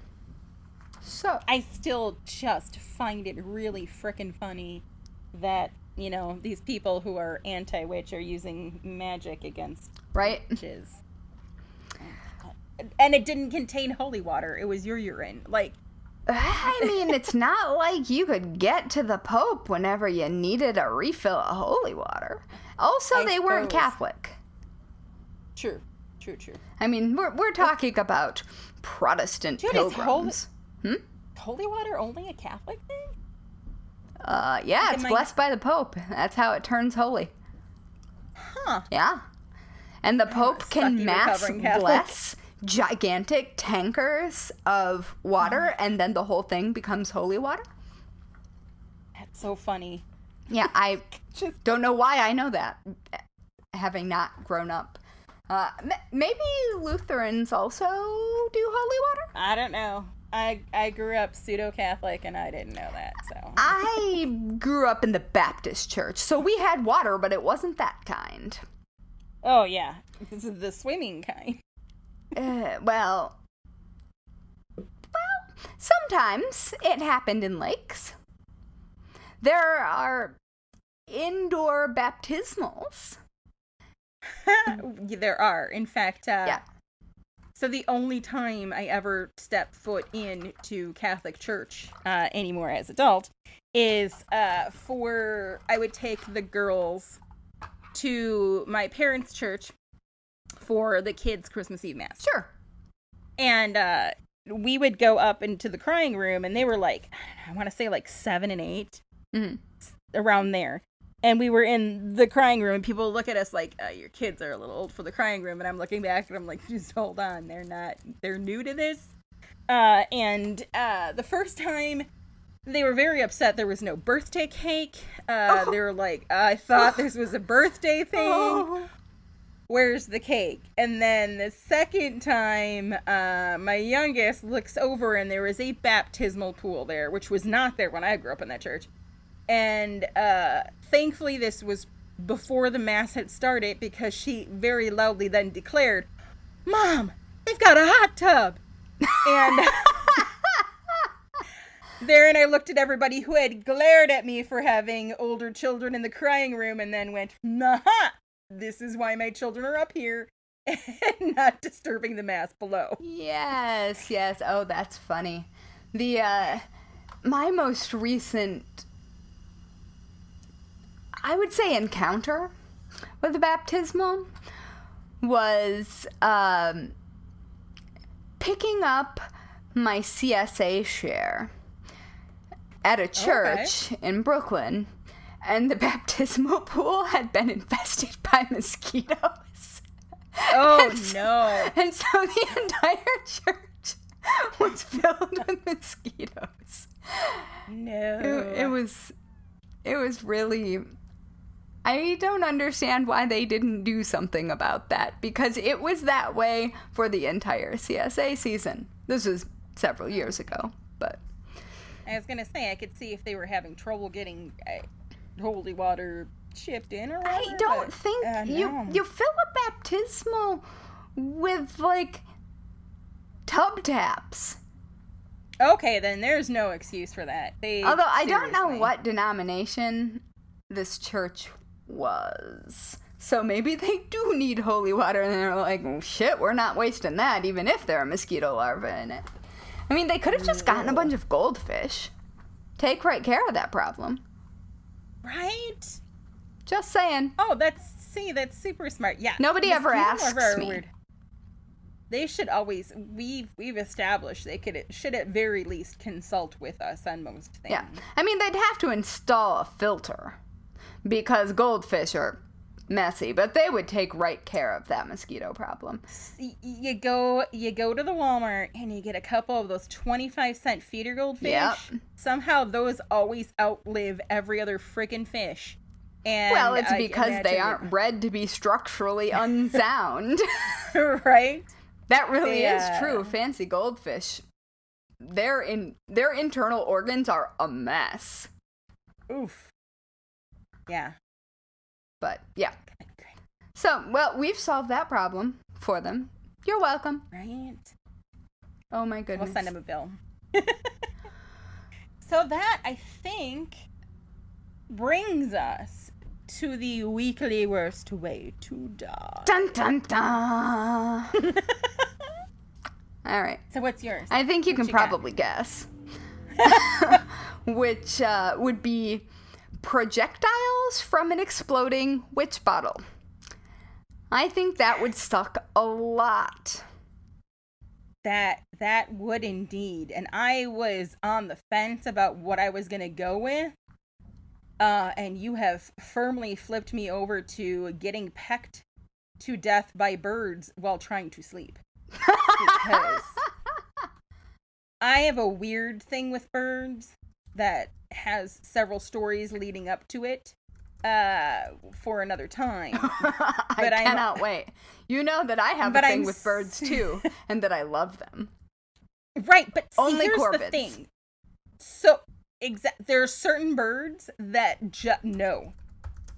Speaker 2: So
Speaker 1: I still just find it really frickin' funny that, these people who are anti-witch are using magic against witches. And it didn't contain holy water. It was your urine. Like,
Speaker 2: I mean, it's not like you could get to the Pope whenever you needed a refill of holy water. Also, they weren't Catholic.
Speaker 1: True.
Speaker 2: I mean, we're talking about Protestant pilgrims.
Speaker 1: Holy water only a Catholic thing?
Speaker 2: Yeah, it's blessed by the Pope. That's how it turns holy.
Speaker 1: Huh.
Speaker 2: Yeah. And the Pope can mass bless gigantic tankers of water, and then the whole thing becomes holy water.
Speaker 1: That's so funny.
Speaker 2: Yeah, I don't know why I know that, having not grown up. Maybe Lutherans also do holy water?
Speaker 1: I don't know. I grew up pseudo-Catholic and I didn't know that, so.
Speaker 2: I grew up in the Baptist church, so we had water, but it wasn't that kind.
Speaker 1: Oh, yeah. This is the swimming kind.
Speaker 2: Well, sometimes it happened in lakes. There are indoor baptismals.
Speaker 1: There are. In fact, so the only time I ever stepped foot into Catholic Church anymore as adult is I would take the girls to my parents' church for the kids' Christmas Eve Mass.
Speaker 2: Sure.
Speaker 1: And we would go up into the crying room, and they were like, I want to say like 7 and 8, around there. And we were in the crying room, and people look at us like, your kids are a little old for the crying room. And I'm looking back, and I'm like, just hold on. They're new to this. And the first time, they were very upset there was no birthday cake. They were like, I thought this was a birthday thing. Where's the cake? And then the second time, my youngest looks over, and there was a baptismal pool there, which was not there when I grew up in that church. And thankfully this was before the mass had started, because she very loudly then declared, Mom, they've got a hot tub. And therein I looked at everybody who had glared at me for having older children in the crying room, and then went, nah, this is why my children are up here and not disturbing the mass below.
Speaker 2: Yes. Oh, that's funny. My most recent, I would say, encounter with the baptismal was picking up my CSA share at a church in Brooklyn, and the baptismal pool had been infested by mosquitoes.
Speaker 1: Oh,
Speaker 2: no. And so the entire church was filled with mosquitoes.
Speaker 1: No.
Speaker 2: It was really... I don't understand why they didn't do something about that, because it was that way for the entire CSA season. This was several years ago, but...
Speaker 1: I was going to say, I could see if they were having trouble getting holy water shipped in or whatever.
Speaker 2: I don't think... You fill a baptismal with, like, tub taps.
Speaker 1: Okay, then there's no excuse for that.
Speaker 2: Although I don't know what denomination this church was. So maybe they do need holy water, and they're like, oh, shit, we're not wasting that, even if there are mosquito larvae in it. I mean, they could have just gotten a bunch of goldfish. Take right care of that problem.
Speaker 1: Right?
Speaker 2: Just saying.
Speaker 1: Oh, that's super smart. Yeah.
Speaker 2: Nobody ever asks me.
Speaker 1: Weird. They should always, we've established they should at very least consult with us on most things.
Speaker 2: Yeah. I mean, they'd have to install a filter. because goldfish are messy, but they would take right care of that mosquito problem.
Speaker 1: You go to the Walmart and you get a couple of those 25-cent feeder goldfish.
Speaker 2: Yep.
Speaker 1: Somehow those always outlive every other freaking fish. And
Speaker 2: well, it's because they aren't bred to be structurally unsound.
Speaker 1: Right?
Speaker 2: That really is true. Fancy goldfish, their internal organs are a mess.
Speaker 1: Oof. Yeah.
Speaker 2: But, yeah. So, well, we've solved that problem for them. You're welcome.
Speaker 1: Right?
Speaker 2: Oh, my goodness.
Speaker 1: We'll send them a bill. So that, I think, brings us to the weekly worst way to die.
Speaker 2: Dun, dun, dun. All right.
Speaker 1: So what's yours?
Speaker 2: I think you can probably guess. Which would be projectiles from an exploding witch bottle. I think that would suck a lot.
Speaker 1: That would indeed. And I was on the fence about what I was going to go with. And you have firmly flipped me over to getting pecked to death by birds while trying to sleep. Because I have a weird thing with birds that has several stories leading up to it for another time.
Speaker 2: I cannot wait. You know that I have a thing with birds too, and that I love them.
Speaker 1: Right, but see,
Speaker 2: only
Speaker 1: here's
Speaker 2: corvids.
Speaker 1: The thing. So, there are certain birds that no.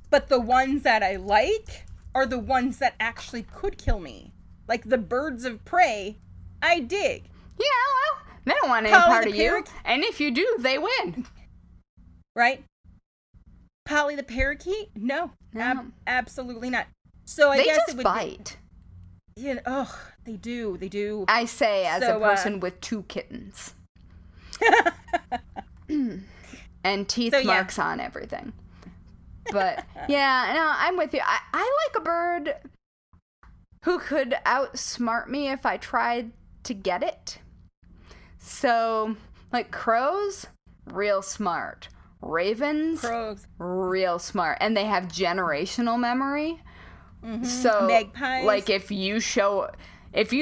Speaker 1: But the ones that I like are the ones that actually could kill me. Like the birds of prey, I dig.
Speaker 2: Yeah, well, they don't want any part of you. And if you do, they win.
Speaker 1: Right? Polly the parakeet? No. Absolutely not. So I guess it would
Speaker 2: bite.
Speaker 1: They do.
Speaker 2: I say as a person with 2 kittens. And teeth marks on everything. But, yeah, no, I'm with you. I like a bird who could outsmart me if I tried to get it. So, like crows, real smart. Ravens, real smart. And they have generational memory. Mm-hmm. So,
Speaker 1: magpies.
Speaker 2: Like, if you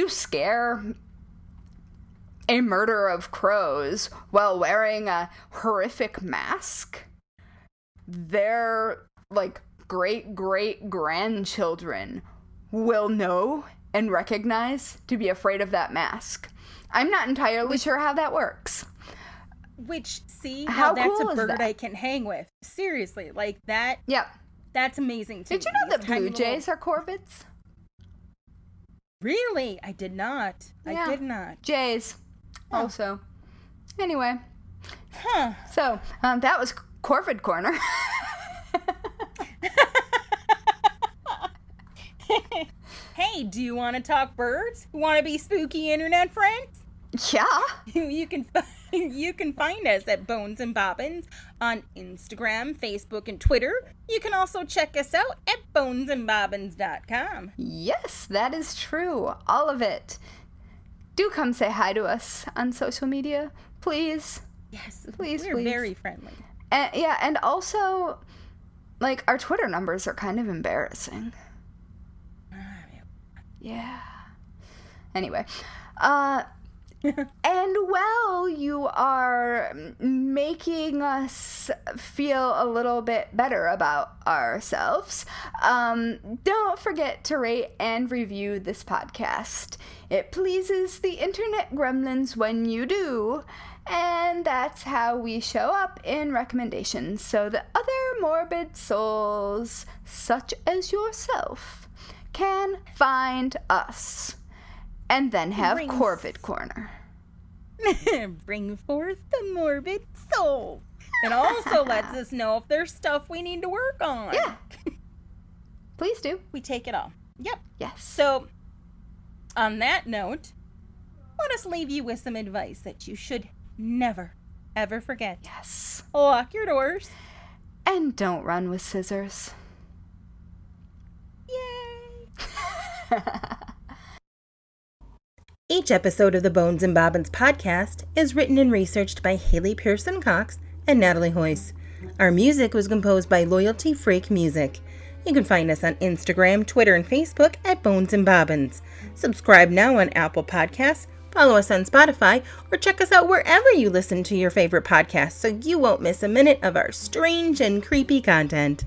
Speaker 2: scare a murder of crows while wearing a horrific mask, their, like, great-great-grandchildren will know and recognize to be afraid of that mask. I'm not entirely sure how that works.
Speaker 1: Which, see,
Speaker 2: how
Speaker 1: that's
Speaker 2: cool
Speaker 1: a bird
Speaker 2: is that?
Speaker 1: I can hang with. Seriously, like that.
Speaker 2: Yep.
Speaker 1: That's amazing to me.
Speaker 2: Did you know that blue jays are corvids?
Speaker 1: Really? I did not.
Speaker 2: Yeah.
Speaker 1: I did not.
Speaker 2: Jays. Also. Anyway.
Speaker 1: Huh.
Speaker 2: So, that was Corvid Corner.
Speaker 1: Hey, do you want to talk birds? Want to be spooky internet friends?
Speaker 2: Yeah.
Speaker 1: You can find us at Bones and Bobbins on Instagram, Facebook, and Twitter. You can also check us out at bonesandbobbins.com.
Speaker 2: Yes, that is true. All of it. Do come say hi to us on social media, please.
Speaker 1: Yes,
Speaker 2: please.
Speaker 1: We're very friendly.
Speaker 2: And also, like, our Twitter numbers are kind of embarrassing. Yeah. Anyway, and while you are making us feel a little bit better about ourselves, don't forget to rate and review this podcast. It pleases the internet gremlins when you do, and that's how we show up in recommendations so that other morbid souls, such as yourself, can find us. And then have Corvid Corner.
Speaker 1: Bring forth the morbid soul. And also lets us know if there's stuff we need to work on.
Speaker 2: Yeah. Please do.
Speaker 1: We take it all. Yep.
Speaker 2: Yes.
Speaker 1: So, on that note, let us leave you with some advice that you should never, ever forget.
Speaker 2: Yes.
Speaker 1: Lock your doors.
Speaker 2: And don't run with scissors.
Speaker 1: Yay! Each episode of the Bones and Bobbins podcast is written and researched by Haley Pearson Cox and Natalie Hoyce. Our music was composed by Loyalty Freak Music. You can find us on Instagram, Twitter, and Facebook at Bones and Bobbins. Subscribe now on Apple Podcasts, follow us on Spotify, or check us out wherever you listen to your favorite podcasts so you won't miss a minute of our strange and creepy content.